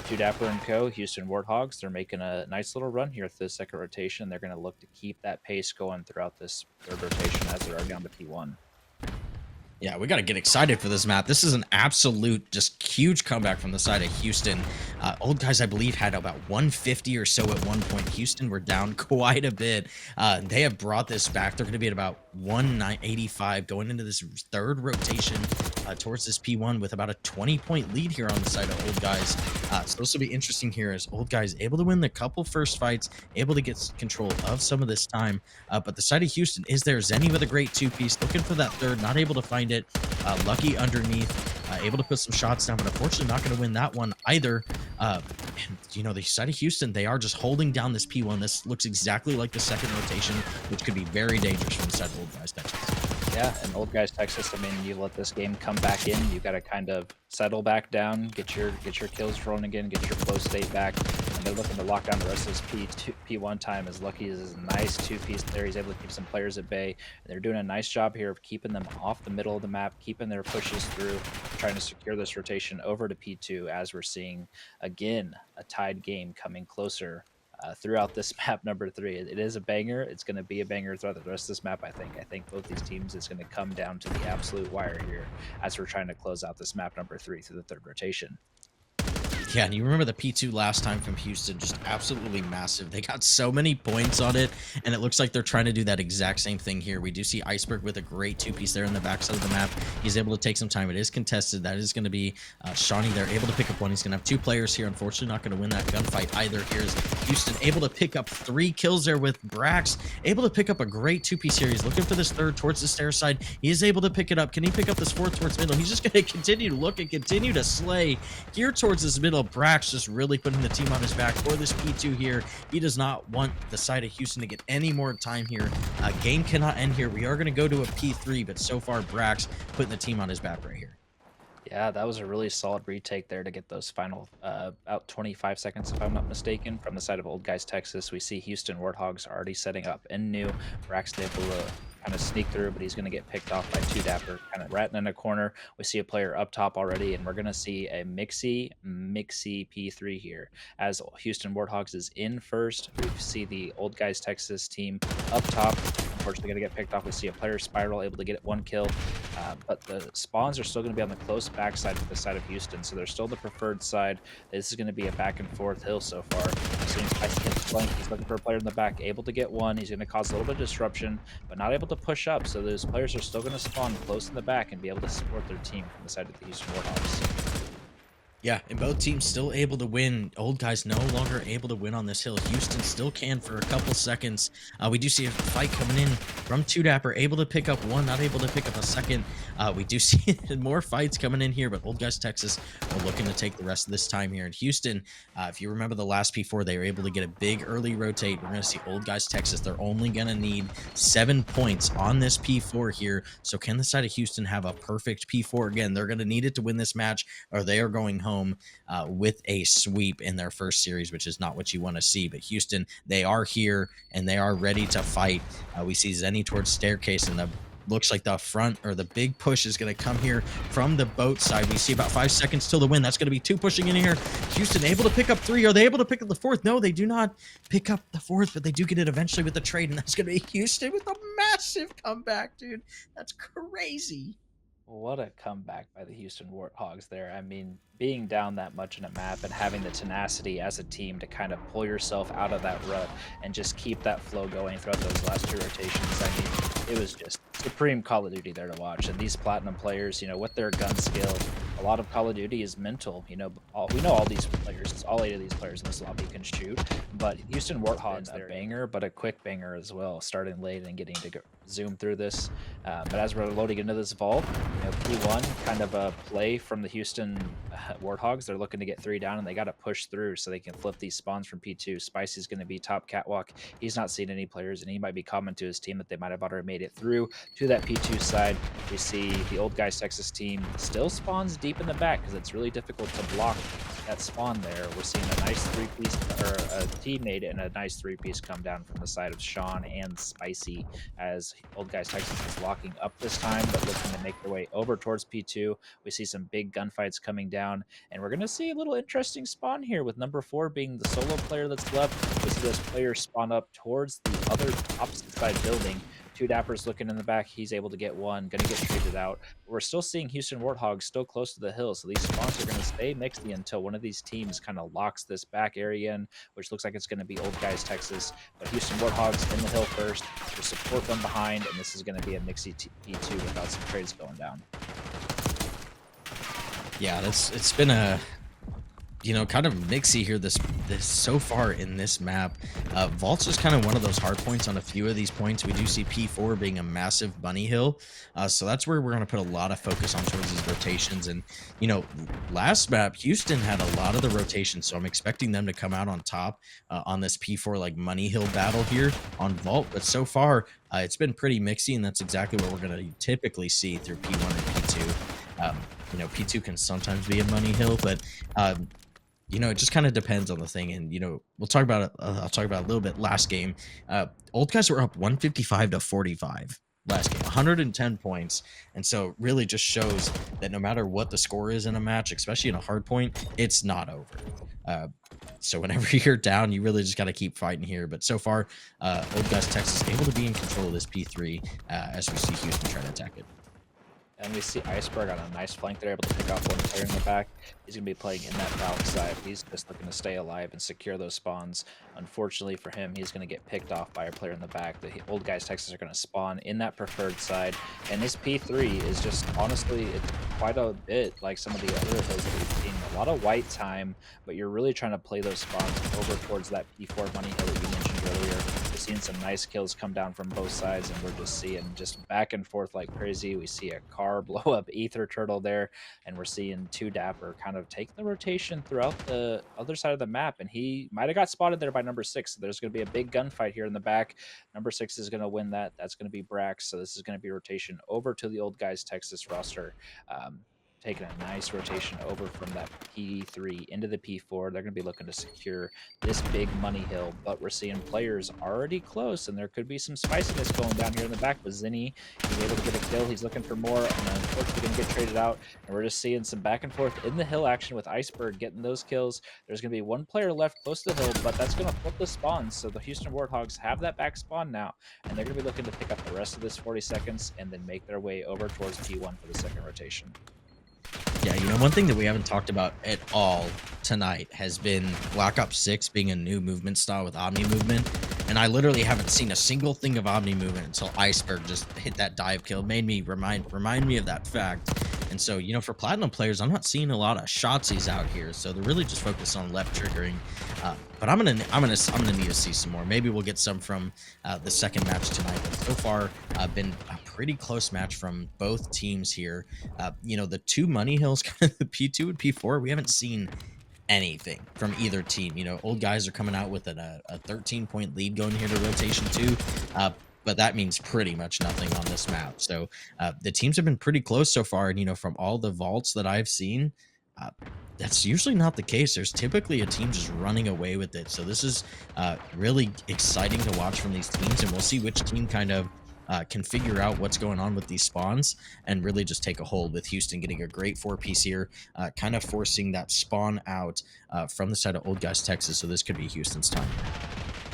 two Dapper and co, Houston Warthogs, they're making a nice little run here through the second rotation. They're going to look to keep that pace going throughout this third rotation as they're down to P1. Yeah, we got to get excited for this map. This is an absolute, just huge comeback from the side of Houston. Old Guys, I believe, had about 150 or so at one point. Houston were down quite a bit. They have brought this back. They're going to be at about 185 going into this third rotation towards this P1 with about a 20-point lead here on the side of Old Guys. So this will be interesting here as Old Guys able to win the couple first fights, able to get control of some of this time. But the side of Houston is there. Zenny with a great two-piece, looking for that third, not able to find it. Lucky underneath, able to put some shots down, but unfortunately not going to win that one either. And, the side of Houston, they are just holding down this P1. This looks exactly like the second rotation, which could be very dangerous from the side of Old Guys, Texas. Yeah, and Old Guys, Texas, I mean, you let this game come back in, you got to kind of settle back down, get your kills rolling again, get your flow state back, and they're looking to lock down the rest of this P1 time as Lucky is a nice two-piece there. He's able to keep some players at bay, and they're doing a nice job here of keeping them off the middle of the map, keeping their pushes through, trying to secure this rotation over to P2 as we're seeing, again, a tied game coming closer throughout this map number 3. It is a banger. It's going to be a banger throughout the rest of this map, I think. I think both these teams, it's going to come down to the absolute wire here as we're trying to close out this map number 3 through the third rotation. Yeah, and you remember the P2 last time from Houston, just absolutely massive. They got so many points on it, and it looks like they're trying to do that exact same thing here. We do see Iceberg with a great two-piece there in the backside of the map. He's able to take some time. It is contested. That is going to be Shawnee there, able to pick up one. He's going to have 2 players here. Unfortunately, not going to win that gunfight either. Here's Houston able to pick up 3 kills there with Brax, able to pick up a great two-piece here. He's looking for this third towards the stair side. He is able to pick it up. Can he pick up this fourth towards middle? He's just going to continue to look and continue to slay here towards this middle. Brax just really putting the team on his back for this P2 here. He does not want the side of Houston to get any more time here. Game cannot end here. We are going to go to a P3, but so far Brax putting the team on his back right here. Yeah, that was a really solid retake there to get those final out 25 seconds, if I'm not mistaken. From the side of Old Guys, Texas, we see Houston Warthogs already setting up and new. Brax able to kind of sneak through, but he's going to get picked off by two Dapper, kind of ratting in a corner. We see a player up top already, and we're going to see a mixy P3 here as Houston Warthogs is in first. We see the Old Guys Texas team up top. Unfortunately, going to get picked off. We see a player spiral able to get one kill, but the spawns are still going to be on the close backside for the side of Houston, so they're still the preferred side. This is going to be a back and forth hill so far. Seeing Spicy hit the flank, he's looking for a player in the back, able to get one. He's going to cause a little bit of disruption, but not able to push up. So those players are still going to spawn close in the back and be able to support their team from the side of the Houston Warhawks. Yeah, and both teams still able to win. Old Guys no longer able to win on this hill. Houston still can for a couple seconds. We do see a fight coming in from 2Dapper, able to pick up one, not able to pick up a second. We do see more fights coming in here, but Old Guys Texas are looking to take the rest of this time here in Houston. If you remember the last P4, they were able to get a big early rotate. We're going to see Old Guys Texas. They're only going to need 7 points on this P4 here. So can the side of Houston have a perfect P4? Again, they're going to need it to win this match, or they are going home with a sweep in their first series, which is not what you want to see. But Houston, they are here and they are ready to fight. We see Zenny towards staircase, and the looks like the front or the big push is going to come here from the boat side. We see about 5 seconds till the win. That's going to be 2 pushing in here. Houston able to pick up 3. Are they able to pick up the 4th? No, they do not pick up the 4th, but they do get it eventually with the trade, and that's going to be Houston with a massive comeback, dude. That's crazy. What a comeback by the Houston Warthogs there. I mean, being down that much in a map and having the tenacity as a team to kind of pull yourself out of that rut and just keep that flow going throughout those last 2 rotations. I mean, it was just supreme Call of Duty there to watch. And these Platinum players, you know, with their gun skill, a lot of Call of Duty is mental. You know, we know all these players, all 8 of these players in this lobby can shoot, but Houston Warthogs, a banger, but a quick banger as well, starting late and getting to zoom through this. But as we're loading into this vault, you know, P1 kind of a play from the Houston Warthogs. They're looking to get 3 down, and they got to push through so they can flip these spawns from P2. Spicy's going to be top catwalk. He's not seeing any players, and he might be commenting to his team that they might have already made it through to that P2 side. We see the Old Guys Texas team still spawns deep in the back because it's really difficult to block that spawn there. We're seeing a nice 3-piece, or a teammate and a nice 3-piece come down from the side of Sean and Spicy as Old Guys Texas is locking up this time, but looking to make their way over towards P2. We see some big gunfights coming down, and we're going to see a little interesting spawn here with number 4 being the solo player that's left. We see this player spawn up towards the other opposite side building. 2 Dappers looking in the back. He's able to get one, going to get traded out. We're still seeing Houston Warthogs still close to the hill, so these spawns are going to stay mixy until one of these teams kind of locks this back area in, which looks like it's going to be Old Guys Texas. But Houston Warthogs in the hill first to support them behind, and this is going to be a mixy P2 without some trades going down. Yeah, it's been a kind of mixy here this so far in this map. Vault's just kind of one of those hard points on a few of these points. We do see P4 being a massive bunny hill, so that's where we're going to put a lot of focus on towards these rotations. And last map Houston had a lot of the rotations, so I'm expecting them to come out on top on this P4 like money hill battle here on Vault. But so far it's been pretty mixy, and that's exactly what we're going to typically see through P1 and P2. P2 can sometimes be a money hill, but it just kind of depends on the thing. And we'll talk about it. I'll talk about it a little bit. Last game, Old Guys were up 155-45 last game, 110 points. And so really just shows that no matter what the score is in a match, especially in a hard point, it's not over. So whenever you're down, you really just got to keep fighting here. But so far, Old Guys Texas able to be in control of this P3 as we see Houston try to attack it. And we see Iceberg on a nice flank. They're able to pick off one player in the back. He's going to be playing in that Valk side. He's just looking to stay alive and secure those spawns. Unfortunately for him, he's going to get picked off by a player in the back. The Old Guys Texas are going to spawn in that preferred side. And this P3 is just, honestly, it's quite a bit like some of the other hills that we've seen. A lot of white time, but you're really trying to play those spawns over towards that P4 money hill that you mentioned earlier. We've seen some nice kills come down from both sides, and we're just seeing just back and forth like crazy. We see a car blow up Ether Turtle there, and we're seeing 2 Dapper kind of take the rotation throughout the other side of the map, and he might have got spotted there by number 6. So there's going to be a big gunfight here in the back. Number 6 is going to win that. That's going to be Brax. So this is going to be rotation over to the Old Guys Texas roster. taking a nice rotation over from that P3 into the P4. They're going to be looking to secure this big money hill, but we're seeing players already close, and there could be some spiciness going down here in the back with Zinni. He's able to get a kill. He's looking for more, and unfortunately going to get traded out. And we're just seeing some back and forth in the hill action with Iceberg getting those kills. There's going to be one player left close to the hill, but that's going to flip the spawns. So the Houston Warthogs have that back spawn now, and they're going to be looking to pick up the rest of this 40 seconds and then make their way over towards P1 for the second rotation. Yeah, you know, one thing that we haven't talked about at all tonight has been Black Ops 6 being a new movement style with Omni movement. And I literally haven't seen a single thing of Omni movement until Iceberg just hit that dive kill. It made me remind me of that fact. And so, you know, for Platinum players, I'm not seeing a lot of shotsies out here. So they're really just focused on left triggering. But I'm gonna need to see some more. Maybe we'll get some from the second match tonight. But so far, been a pretty close match from both teams here. You know, the two money hills, kind of the P2 and P4, we haven't seen anything from either team. You know, old guys are coming out with a 13-point lead going here to rotation 2. But that means pretty much nothing on this map. So the teams have been pretty close so far. And, you know, from all the vaults that I've seen, that's usually not the case. There's typically a team just running away with it. So this is really exciting to watch from these teams. And we'll see which team kind of can figure out what's going on with these spawns and really just take a hold, with Houston getting a great 4-piece here, kind of forcing that spawn out from the side of Old Guys, Texas. So this could be Houston's time.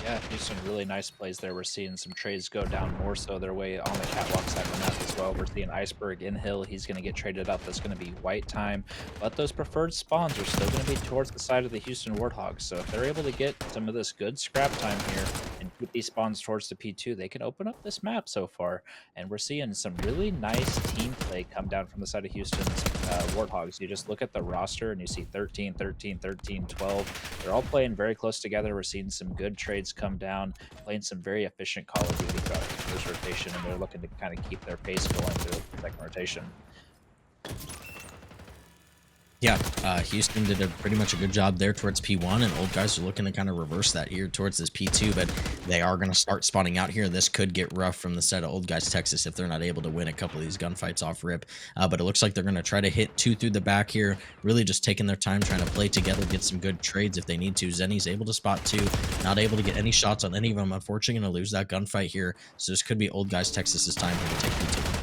Yeah, Houston, really nice plays there. We're seeing some trades go down more so their way on the catwalk side of the map as well. We're seeing Iceberg in hill. He's going to get traded up. That's going to be white time. But those preferred spawns are still going to be towards the side of the Houston Warthogs. So if they're able to get some of this good scrap time here and keep these spawns towards the P2, they can open up this map so far. And we're seeing some really nice team play come down from the side of Houston's Warthogs. You just look at the roster and you see 13, 13, 13, 12. They're all playing very close together. We're seeing some good trades come down, playing some very efficient Call of Duty throughout the first rotation, and they're looking to kind of keep their pace going through the second rotation. Yeah, Houston did pretty much a good job there towards P1, and Old Guys are looking to kind of reverse that here towards this P2, but they are going to start spawning out here. This could get rough from the set of Old Guys, Texas, if they're not able to win a couple of these gunfights off rip. But it looks like they're going to try to hit 2 through the back here, really just taking their time, trying to play together, get some good trades if they need to. Zenny's able to spot 2, not able to get any shots on any of them. Unfortunately, going to lose that gunfight here, so this could be Old Guys, Texas's time here to take P2.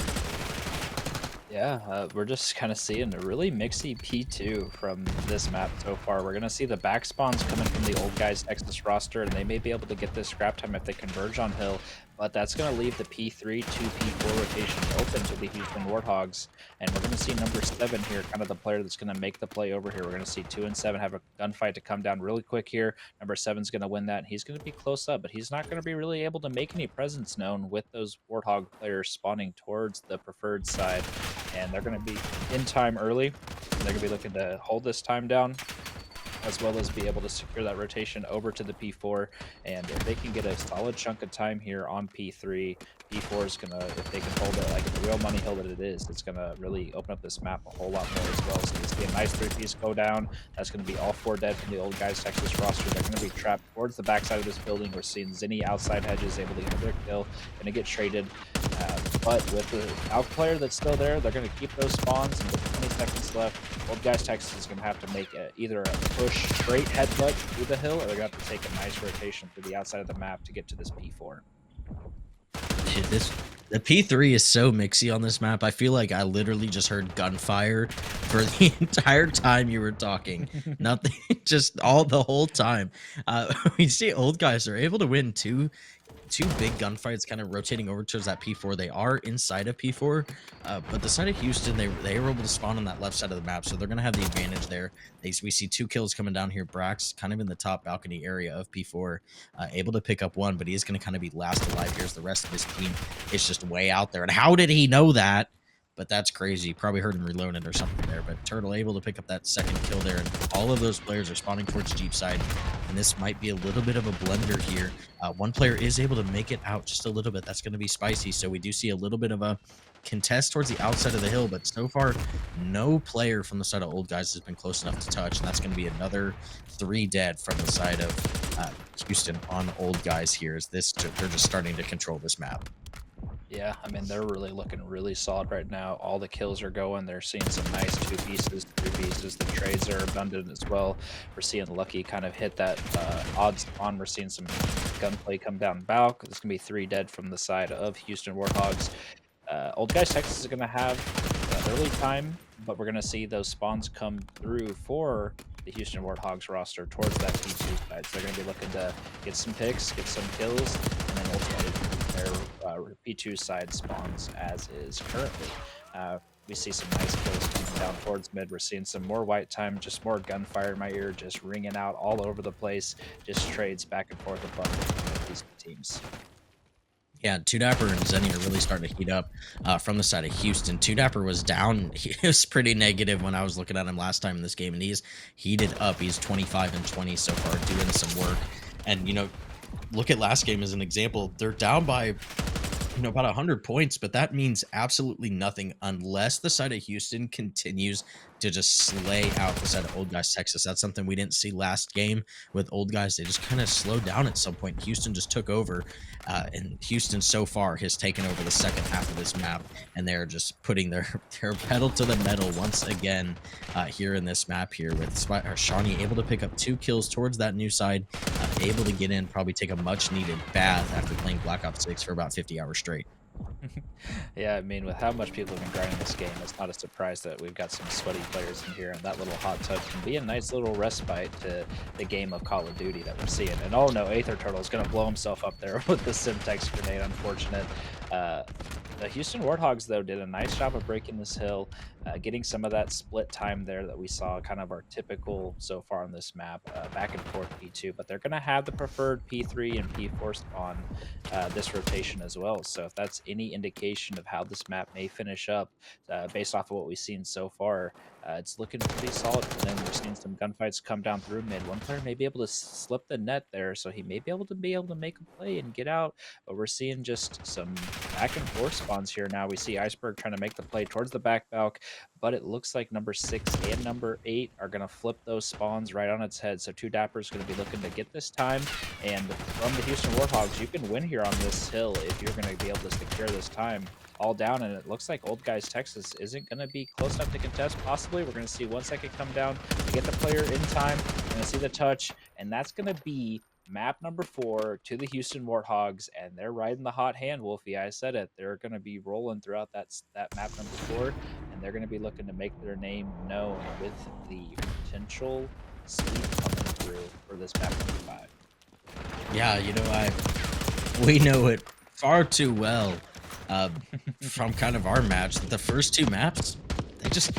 Yeah, we're just kind of seeing a really mixy P2 from this map so far. We're going to see the back spawns coming from the Old Guys Texas roster, and they may be able to get this scrap time if they converge on hill, but that's going to leave the P3 to P4 rotation open to the Houston Warthogs. And we're going to see number 7 here, kind of the player that's going to make the play over here. We're going to see 2 and 7 have a gunfight to come down really quick here. Number 7's going to win that, and he's going to be close up, but he's not going to be really able to make any presence known with those Warthog players spawning towards the preferred side. And they're going to be in time early. They're going to be looking to hold this time down, as well as be able to secure that rotation over to the P4. And if they can get a solid chunk of time here on P3, P4 is gonna, if they can hold it like the real money hill that it is, it's gonna really open up this map a whole lot more as well. So you see a nice 3-piece go down. That's gonna be all 4 dead from the Old Guys Texas roster. They're gonna be trapped towards the backside of this building. We're seeing Zinni outside hedges able to get their kill, gonna get traded. But with the out player that's still there, they're gonna keep those spawns, and with 20 seconds left, Old Guys Texas is gonna have to make either a push straight headbutt through the hill, or they're gonna have to take a nice rotation through the outside of the map to get to this P4. Dude, the P3 is so mixy on this map. I feel like I literally just heard gunfire for the entire time you were talking. Nothing, just the whole time. We see Old Guys are able to win two big gunfights, kind of rotating over towards that P4. They are inside of P4, but the side of Houston, they were able to spawn on that left side of the map, so they're going to have the advantage there. We see 2 kills coming down here. Brax kind of in the top balcony area of P4, able to pick up 1, but he is going to kind of be last alive here as the rest of his team is just way out there. And how did he know that? But that's crazy. Probably heard him reloading or something there. But Turtle able to pick up that second kill there. And all of those players are spawning towards Jeep side. And this might be a little bit of a blender here. One player is able to make it out just a little bit. That's going to be spicy. So we do see a little bit of a contest towards the outside of the hill. But so far, no player from the side of Old Guys has been close enough to touch. And that's going to be another 3 dead from the side of Houston on Old Guys here. They're just starting to control this map. Yeah, I mean, they're really looking really solid right now. All the kills are going. They're seeing some nice two pieces, three pieces. The trades are abundant as well. We're seeing Lucky kind of hit that odd spawn. We're seeing some gunplay come down Balk. There's going to be 3 dead from the side of Houston Warthogs. Old Guys Texas is going to have early time, but we're going to see those spawns come through for the Houston Warthogs roster towards that P2 side. So they're going to be looking to get some picks, get some kills, and then ultimately keep their P2 side spawns as is currently. We see some nice kills coming down towards mid. We're seeing some more white time, just more gunfire in my ear, just ringing out all over the place. Just trades back and forth above these teams. Yeah, Two Dapper and Zenny are really starting to heat up from the side of Houston. Two Dapper was down. He was pretty negative when I was looking at him last time in this game, and he's heated up. He's 25 and 20 so far, doing some work. And, look at last game as an example. They're down by about 100 points, but that means absolutely nothing unless the side of Houston continues to just slay out the side of Old Guys Texas. That's something we didn't see last game with Old Guys. They just kind of slowed down at some point. Houston just took over, and Houston so far has taken over the second half of this map, and they're just putting their their pedal to the metal once again here in this map here with Shawnee able to pick up 2 kills towards that new side, able to get in, probably take a much needed bath after playing Black Ops 6 for about 50 hours straight. Yeah, I mean, with how much people have been grinding this game, it's not a surprise that we've got some sweaty players in here, and that little hot tub can be a nice little respite to the game of Call of Duty that we're seeing. And oh no, Aether Turtle is going to blow himself up there with the Simtex grenade, unfortunate. Uh, the Houston Warthogs, though, did a nice job of breaking this hill, getting some of that split time there that we saw, kind of our typical so far on this map, back and forth P2. But they're going to have the preferred P3 and P4 spawn this rotation as well. So if that's any indication of how this map may finish up, based off of what we've seen so far, it's looking pretty solid for them. We're seeing some gunfights come down through mid. One player may be able to slip the net there, so he may be able to make a play and get out. But we're seeing just some back and forth spawns here now. We see Iceberg trying to make the play towards the back balk, but it looks like number 6 and number 8 are going to flip those spawns right on its head. So Two Dapper is going to be looking to get this time. And from the Houston Warthogs, you can win here on this hill if you're going to be able to secure this time all down. And it looks like Old Guys Texas isn't going to be close enough to contest. Possibly we're going to see 1 second come down to get the player in time. We're going to see the touch, and that's going to be map number 4 to the Houston Warthogs, and they're riding the hot hand, Wolfie. I said it. They're going to be rolling throughout that map number 4, and they're going to be looking to make their name known with the potential sweep coming through for this map number 5. Yeah, we know it far too well uh, from kind of our match that the first 2 maps they just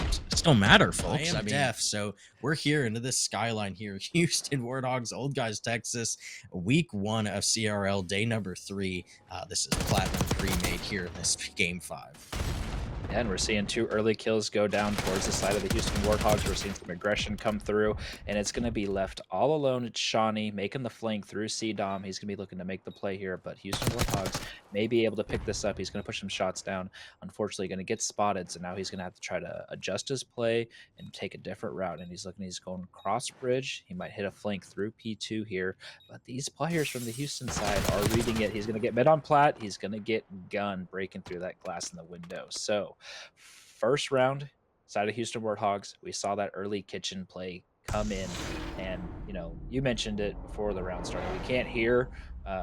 don't matter, folks. I mean, deaf. So we're here into this skyline here. Houston Warthogs, Old Guys Texas, week 1 of CRL, day number 3. This is Platinum Premade here in this game 5. And we're seeing 2 early kills go down towards the side of the Houston Warthogs. We're seeing some aggression come through, and it's going to be left all alone. It's Shawnee making the flank through C-Dom. He's going to be looking to make the play here, but Houston Warthogs may be able to pick this up. He's going to push some shots down. Unfortunately, going to get spotted, so now he's going to have to try to adjust his play and take a different route. And he's going cross bridge. He might hit a flank through P2 here, but these players from the Houston side are reading it. He's going to get mid on plat. He's going to get gun breaking through that glass in the window. So first round, side of Houston Warthogs, we saw that early kitchen play come in, and you mentioned it before the round started. We can't hear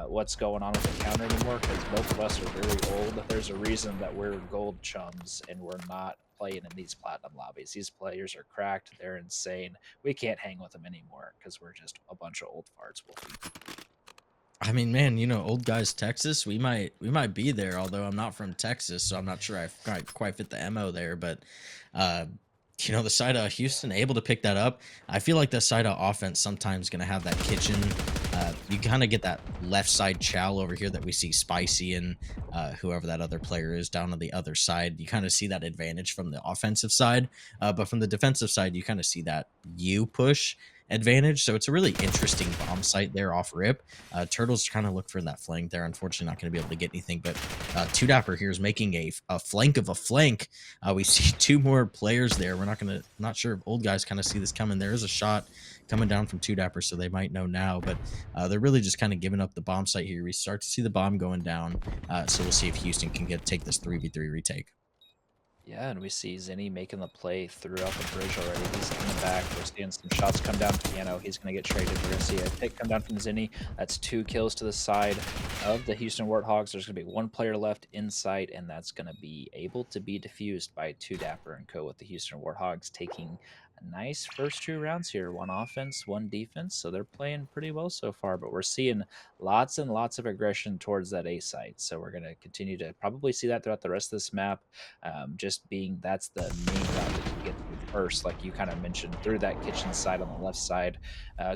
what's going on with the counter anymore because both of us are really old. There's a reason that we're gold chums and we're not playing in these platinum lobbies. These players are cracked. They're insane. We can't hang with them anymore because we're just a bunch of old farts, Wolfie. I mean, man, Old Guys Texas, we might be there, although I'm not from Texas, so I'm not sure I quite fit the MO there, but uh the side of Houston able to pick that up. I feel like the side of offense sometimes going to have that kitchen. You kind of get that left side chow over here that we see Spicy and whoever that other player is down on the other side. You kind of see that advantage from the offensive side, but from the defensive side, you kind of see that you push. advantage. So it's a really interesting bomb site there off rip. Turtles kind of look for that flank there. Unfortunately, not going to be able to get anything. But Two Dapper here is making a flank of a flank. We see two more players there. We're not sure if old guys kind of see this coming. There is a shot coming down from Two Dapper, so they might know now. But they're really just kind of giving up the bomb site here. We start to see the bomb going down. So we'll see if Houston can take this 3v3 retake. Yeah, and we see Zinni making the play throughout the bridge already. He's coming back. We're seeing some shots come down. Piano, he's going to get traded. We're going to see a pick come down from Zinni. That's 2 kills to the side of the Houston Warthogs. There's going to be 1 player left in sight, and that's going to be able to be diffused by 2 Dapper and co with the Houston Warthogs, taking a nice first 2 rounds here. 1 offense, 1 defense. So they're playing pretty well so far, but we're seeing lots and lots of aggression towards that A site. So we're going to continue to probably see that throughout the rest of this map. Just being that's the main route that you get through first, like you kind of mentioned, through that kitchen side on the left side,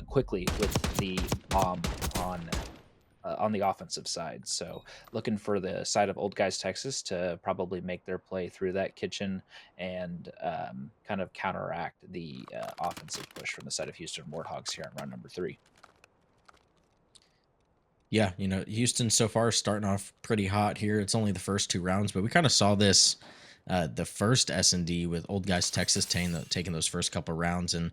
quickly with the bomb on the offensive side. So looking for the side of Old Guys Texas to probably make their play through that kitchen and kind of counteract the offensive push from the side of Houston Warthogs here on round number 3. Yeah, Houston so far starting off pretty hot here. It's only the first 2 rounds, but we kind of saw this the first S&D with Old Guys Texas taking those first couple rounds, and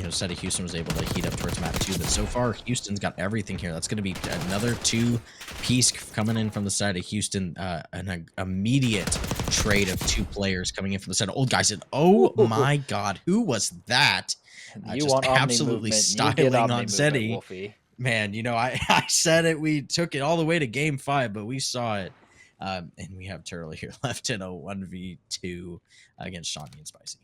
Seta Houston was able to heat up towards map 2. But so far, Houston's got everything here. That's going to be another 2-piece coming in from the side of Houston. An immediate trade of 2 players coming in from the side of Old Guys. And oh my God, who was that? You Just want Omni absolutely movement, you get styling Omni on movement, Zeddy. Wolfie. Man, I said it. We took it all the way to game 5, but we saw it. And we have Turtle here left in a 1v2 against Shawnee and Spicy.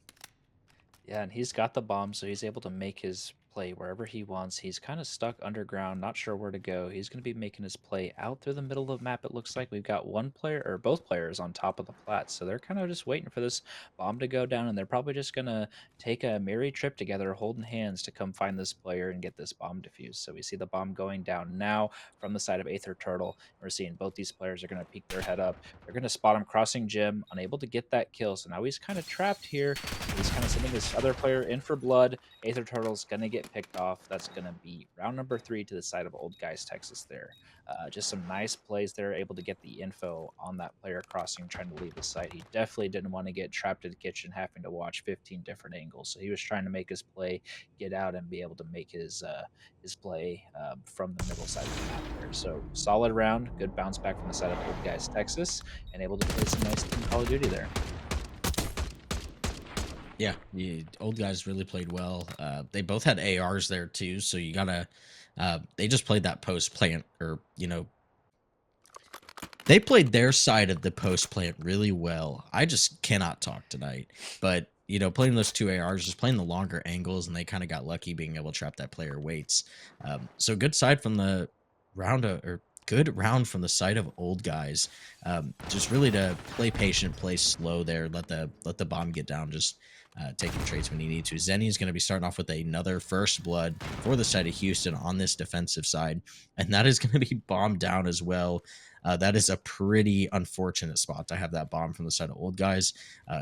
Yeah, and he's got the bomb, so he's able to make his play wherever he wants. He's kind of stuck underground, not sure where to go. He's going to be making his play out through the middle of the map. It looks like we've got one player or both players on top of the plat, so they're kind of just waiting for this bomb to go down, and they're probably just going to take a merry trip together, holding hands to come find this player and get this bomb defused. So we see the bomb going down now from the side of Aether Turtle. We're seeing both these players are going to peek their head up. They're going to spot him crossing Jim, unable to get that kill. So now he's kind of trapped here. He's kind of sending this other player in for blood. Aether Turtle's going to get picked off. That's going to be round number 3 to the side of Old Guys Texas there. Just some nice plays there, able to get the info on that player crossing, trying to leave the site. He definitely didn't want to get trapped in the kitchen, having to watch 15 different angles. So he was trying to make his play, get out, and be able to make his play from the middle side of the map there. So solid round, good bounce back from the side of Old Guys Texas, and able to play some nice Team Call of Duty there. Yeah, the Old Guys really played well. They both had ARs there too, so you gotta. They just played that post plant, or they played their side of the post plant really well. I just cannot talk tonight, but playing those 2 ARs, just playing the longer angles, and they kind of got lucky being able to trap that player weights. So good side from the round, or good round from the side of Old Guys. Just really to play patient, play slow there, let the bomb get down, just taking trades when you need to. Zenny is going to be starting off with another first blood for the side of Houston on this defensive side, and that is going to be bombed down as well. That is a pretty unfortunate spot to have that bomb from the side of Old Guys.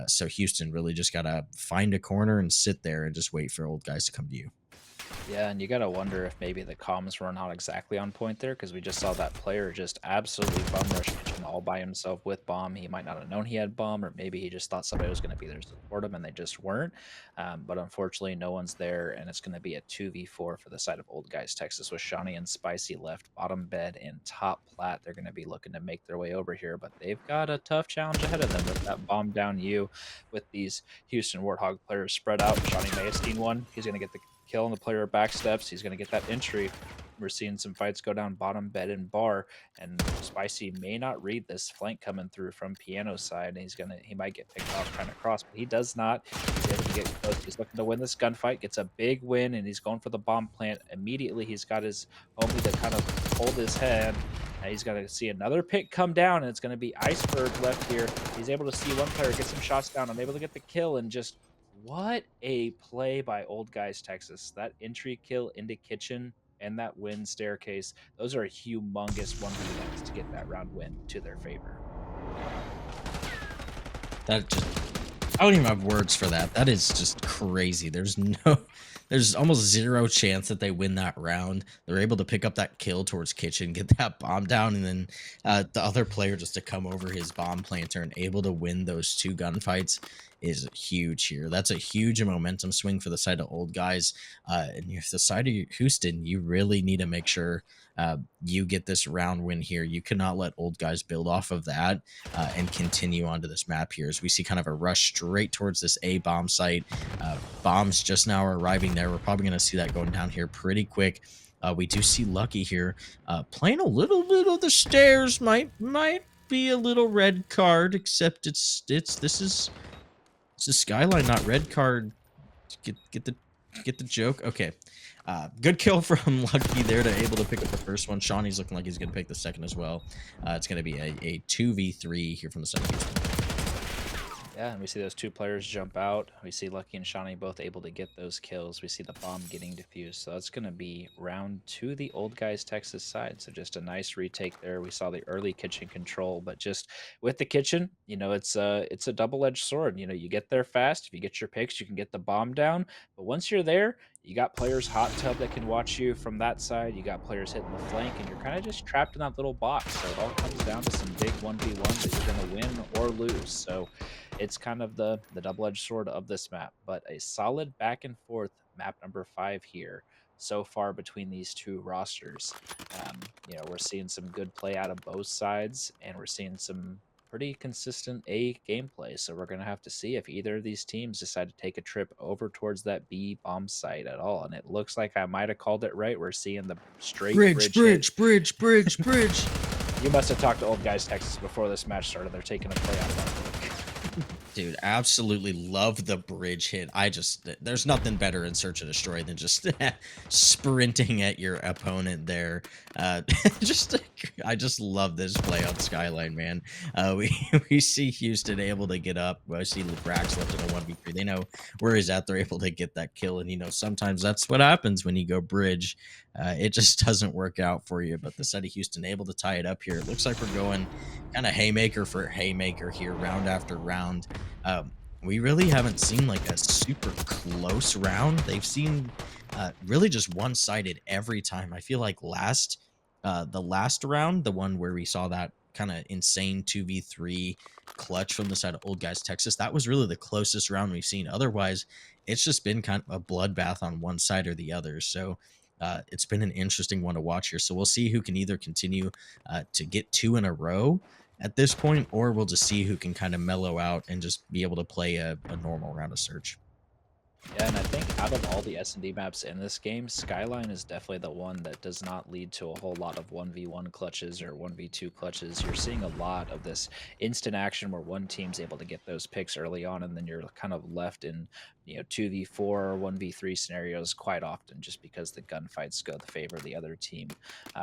So Houston really just got to find a corner and sit there and just wait for Old Guys to come to you. Yeah, and you got to wonder if maybe the comms were not exactly on point there, because we just saw that player just absolutely bum rush kitchen all by himself with bomb. He might not have known he had bomb, or maybe he just thought somebody was going to be there to support him and they just weren't. But unfortunately, no one's there, and it's going to be a 2v4 for the side of Old Guys Texas with Shawnee and Spicy left bottom bed and top plat. They're going to be looking to make their way over here, but they've got a tough challenge ahead of them with that bomb down U, with these Houston Warthog players spread out. Shawnee may have seen one. He's going to get the kill on the player back steps. He's going to get that entry. We're seeing some fights go down bottom bed and bar, and Spicy may not read this flank coming through from Piano side, and he might get picked off trying to cross, but he does not. He's able to get close. He's looking to win this gunfight, gets a big win, and he's going for the bomb plant immediately. He's got his homie to kind of hold his head. Now he's going to see another pick come down, and it's going to be Iceberg left here. He's able to see one player get some shots down, unable to get the kill, and just what a play by Old Guys Texas. That entry kill into kitchen and that win staircase, those are humongous 1v1s to get that round win to their favor. That just I don't even have words for that. That is just crazy. There's almost zero chance that they win that round. They're able to pick up that kill towards kitchen, get that bomb down, and then the other player just to come over his bomb planter and able to win those two gunfights is huge here. That's a huge momentum swing for the side of old guys. And if the side of Houston, you really need to make sure you get this round win here. You cannot let old guys build off of that and continue onto this map here as we see kind of a rush straight towards this A bomb site. Bombs just now are arriving there. We're probably going to see that going down here pretty quick. We do see Lucky here playing a little bit of the stairs. Might be a little red card, except this is Skyline, not red card. Get the joke. Okay. Good kill from Lucky there to able to pick up the first one. Shawnee's looking like he's going to pick the second as well. It's going to be a 2v3 here from the side of Houston. Yeah, and we see those two players jump out. We see Lucky and Shawnee both able to get those kills. We see the bomb getting defused. So that's going to be round 2, the old guys Texas side. So just a nice retake there. We saw the early kitchen control, but just with the kitchen, you know, it's a double-edged sword. You know, you get there fast. If you get your picks, you can get the bomb down. But once you're there, you got players hot tub that can watch you from that side. You got players hitting the flank, and you're kind of just trapped in that little box. So it all comes down to some big 1v1s that you're going to win or lose. So it's kind of the double-edged sword of this map, but a solid back and forth map number 5 here so far between these two rosters. You know, we're seeing some good play out of both sides, and we're seeing some pretty consistent A gameplay. So we're going to have to see if either of these teams decide to take a trip over towards that B bomb site at all. And it looks like I might have called it right. We're seeing the straight bridge. You must have talked to old guys Texas before this match started. They're taking a play out of that. Dude, absolutely love the bridge hit. There's nothing better in Search and Destroy than just sprinting at your opponent there. I just love this play on Skyline, man. We see Houston able to get up. I see Brax left in a 1v3. They know where he's at. They're able to get that kill. And, you know, sometimes that's what happens when you go bridge. It just doesn't work out for you. But the side of Houston able to tie it up here. It looks like we're going kind of haymaker for haymaker here, round after round. We really haven't seen like a super close round. They've seen really just one-sided every time. I feel like the last round, the one where we saw that kind of insane 2v3 clutch from the side of old guys Texas, that was really the closest round we've seen. Otherwise, it's just been kind of a bloodbath on one side or the other. So it's been an interesting one to watch here. So we'll see who can either continue to get 2 in a row at this point, or we'll just see who can kind of mellow out and just be able to play a normal round of Search. Yeah, and I think out of all the S&D maps in this game, Skyline is definitely the one that does not lead to a whole lot of 1v1 clutches or 1v2 clutches. You're seeing a lot of this instant action where one team's able to get those picks early on, and then you're kind of left in, you know, 2v4 or 1v3 scenarios quite often just because the gunfights go the favor of the other team.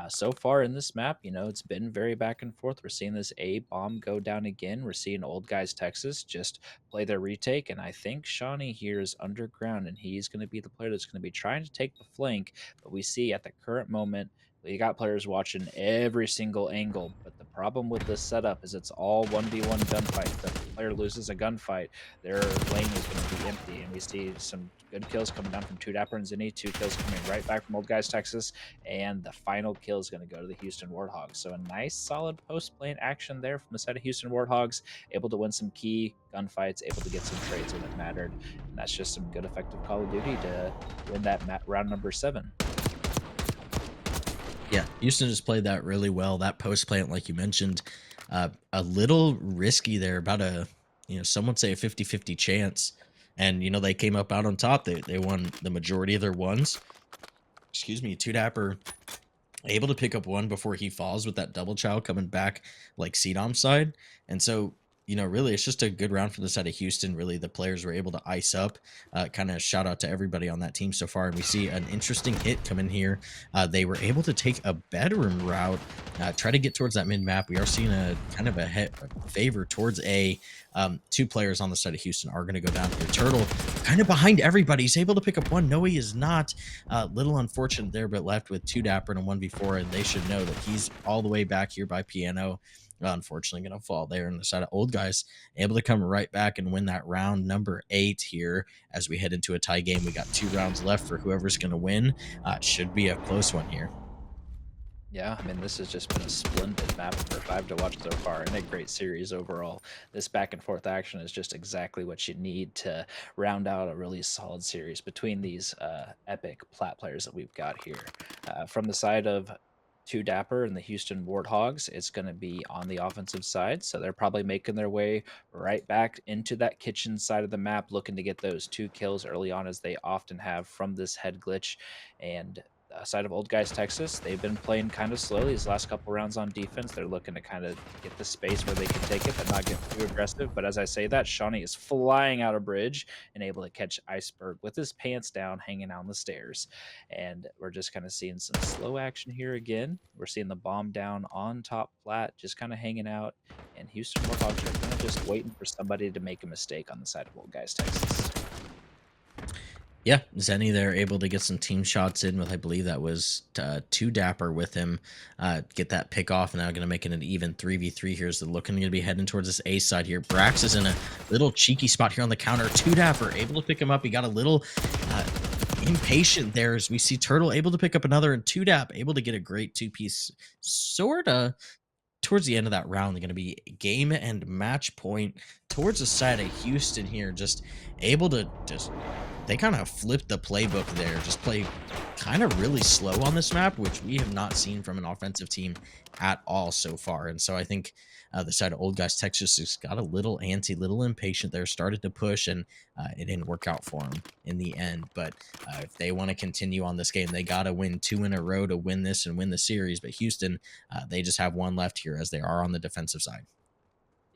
So far in this map, you know, it's been very back and forth. We're seeing this A bomb go down again. We're seeing old guys Texas just play their retake, and I think Shawnee here is underground, and he's going to be the player that's going to be trying to take the flank. But we see at the current moment, we got players watching every single angle, but the problem with this setup is it's all 1v1 gunfight. If the player loses a gunfight, their lane is going to be empty, and we see some good kills coming down from 2Dapper and Zinni, 2 kills coming right back from Old Guys Texas, and the final kill is going to go to the Houston Warthogs. So a nice, solid post-plane action there from the side of Houston Warthogs, able to win some key gunfights, able to get some trades when it mattered, and that's just some good, effective Call of Duty to win that round number 7. Yeah, Houston just played that really well. That post plant, like you mentioned, a little risky there, about some would say a 50-50 chance. And, you know, they came up out on top. They won the majority of their ones. Excuse me, 2Dapper able to pick up one before he falls with that double chow coming back like CDOM side. And so, you know, really, it's just a good round from the side of Houston. Really, the players were able to ice up. Kind of shout out to everybody on that team so far. And we see an interesting hit come in here. They were able to take a bedroom route, try to get towards that mid map. We are seeing a kind of a favor towards A. 2 players on the side of Houston are going to go down here. Turtle kind of behind everybody. He's able to pick up one. No, he is not. Little unfortunate there, but left with 2Dapper and a 1v4. And they should know that he's all the way back here by Piano. unfortunately going to fall there. And the side of old guys able to come right back and win that round number 8 here as we head into a tie game. We got 2 rounds left for whoever's going to win. Should be a close one here. Yeah, I mean, this has just been a splendid map number 5 to watch so far, and a great series overall. This back and forth action is just exactly what you need to round out a really solid series between these epic plat players that we've got here. From the side of Two Dapper and the Houston Warthogs, it's going to be on the offensive side, so they're probably making their way right back into that kitchen side of the map, looking to get those 2 kills early on, as they often have from this head glitch. And side of Old Guys Texas, they've been playing kind of slowly these last couple rounds on defense. They're looking to kind of get the space where they can take it but not get too aggressive. But as I say that, Shawnee is flying out of bridge and able to catch Iceberg with his pants down, hanging on the stairs. And we're just kind of seeing some slow action here again. We're seeing the bomb down on top flat, just kind of hanging out. And Houston Warthogs are kind of just waiting for somebody to make a mistake on the side of Old Guys Texas. Yeah, Zenny there able to get some team shots in with, I believe that was 2 Dapper with him, get that pick off, and now going to make it an even 3v3 here as they're looking to be heading towards this A side here. Brax is in a little cheeky spot here on the counter. 2 Dapper able to pick him up. He got a little impatient there as we see Turtle able to pick up another, and 2 Dap able to get a great 2-piece sorta towards the end of that round. They're going to be game and match point towards the side of Houston here, just able to they kind of flipped the playbook there, just play kind of really slow on this map, which we have not seen from an offensive team at all so far. And so I think the side of Old Guys Texas just got a little antsy, little impatient there, started to push, and it didn't work out for them in the end. But if they want to continue on this game, they got to win 2 in a row to win this and win the series. But Houston, they just have 1 left here as they are on the defensive side.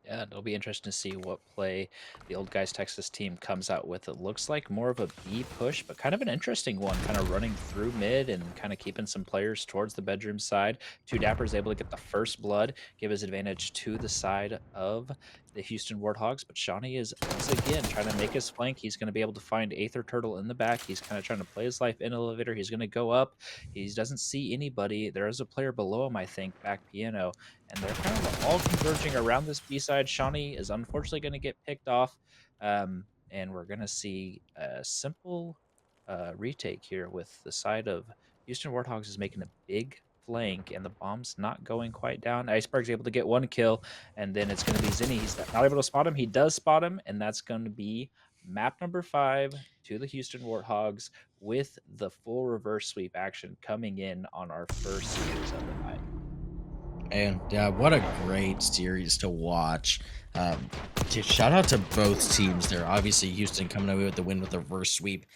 Yeah, it'll be interesting to see what play the Old Guys Texas team comes out with. It looks like more of a B push, but kind of an interesting one, kind of running through mid and kind of keeping some players towards the bedroom side. Two Dapper's able to get the first blood, give his advantage to the side of the Houston Warthogs, but Shawnee is once again trying to make his flank. He's going to be able to find Aether Turtle in the back. He's kind of trying to play his life in elevator. He's going to go up. He doesn't see anybody. There is a player below him, I think, back piano, and they're kind of all converging around this B side. Shawnee is unfortunately going to get picked off, and we're going to see a simple retake here with the side of Houston Warthogs is making a big flank, and the bomb's not going quite down. Iceberg's able to get 1 kill, and then it's going to be Zinni. He's not able to spot him. He does spot him, and that's going to be map number 5 to the Houston Warthogs with the full reverse sweep action coming in on our first series of the night. And what a great series to watch. Shout out to both teams there. Obviously, Houston coming away with the win with a reverse sweep.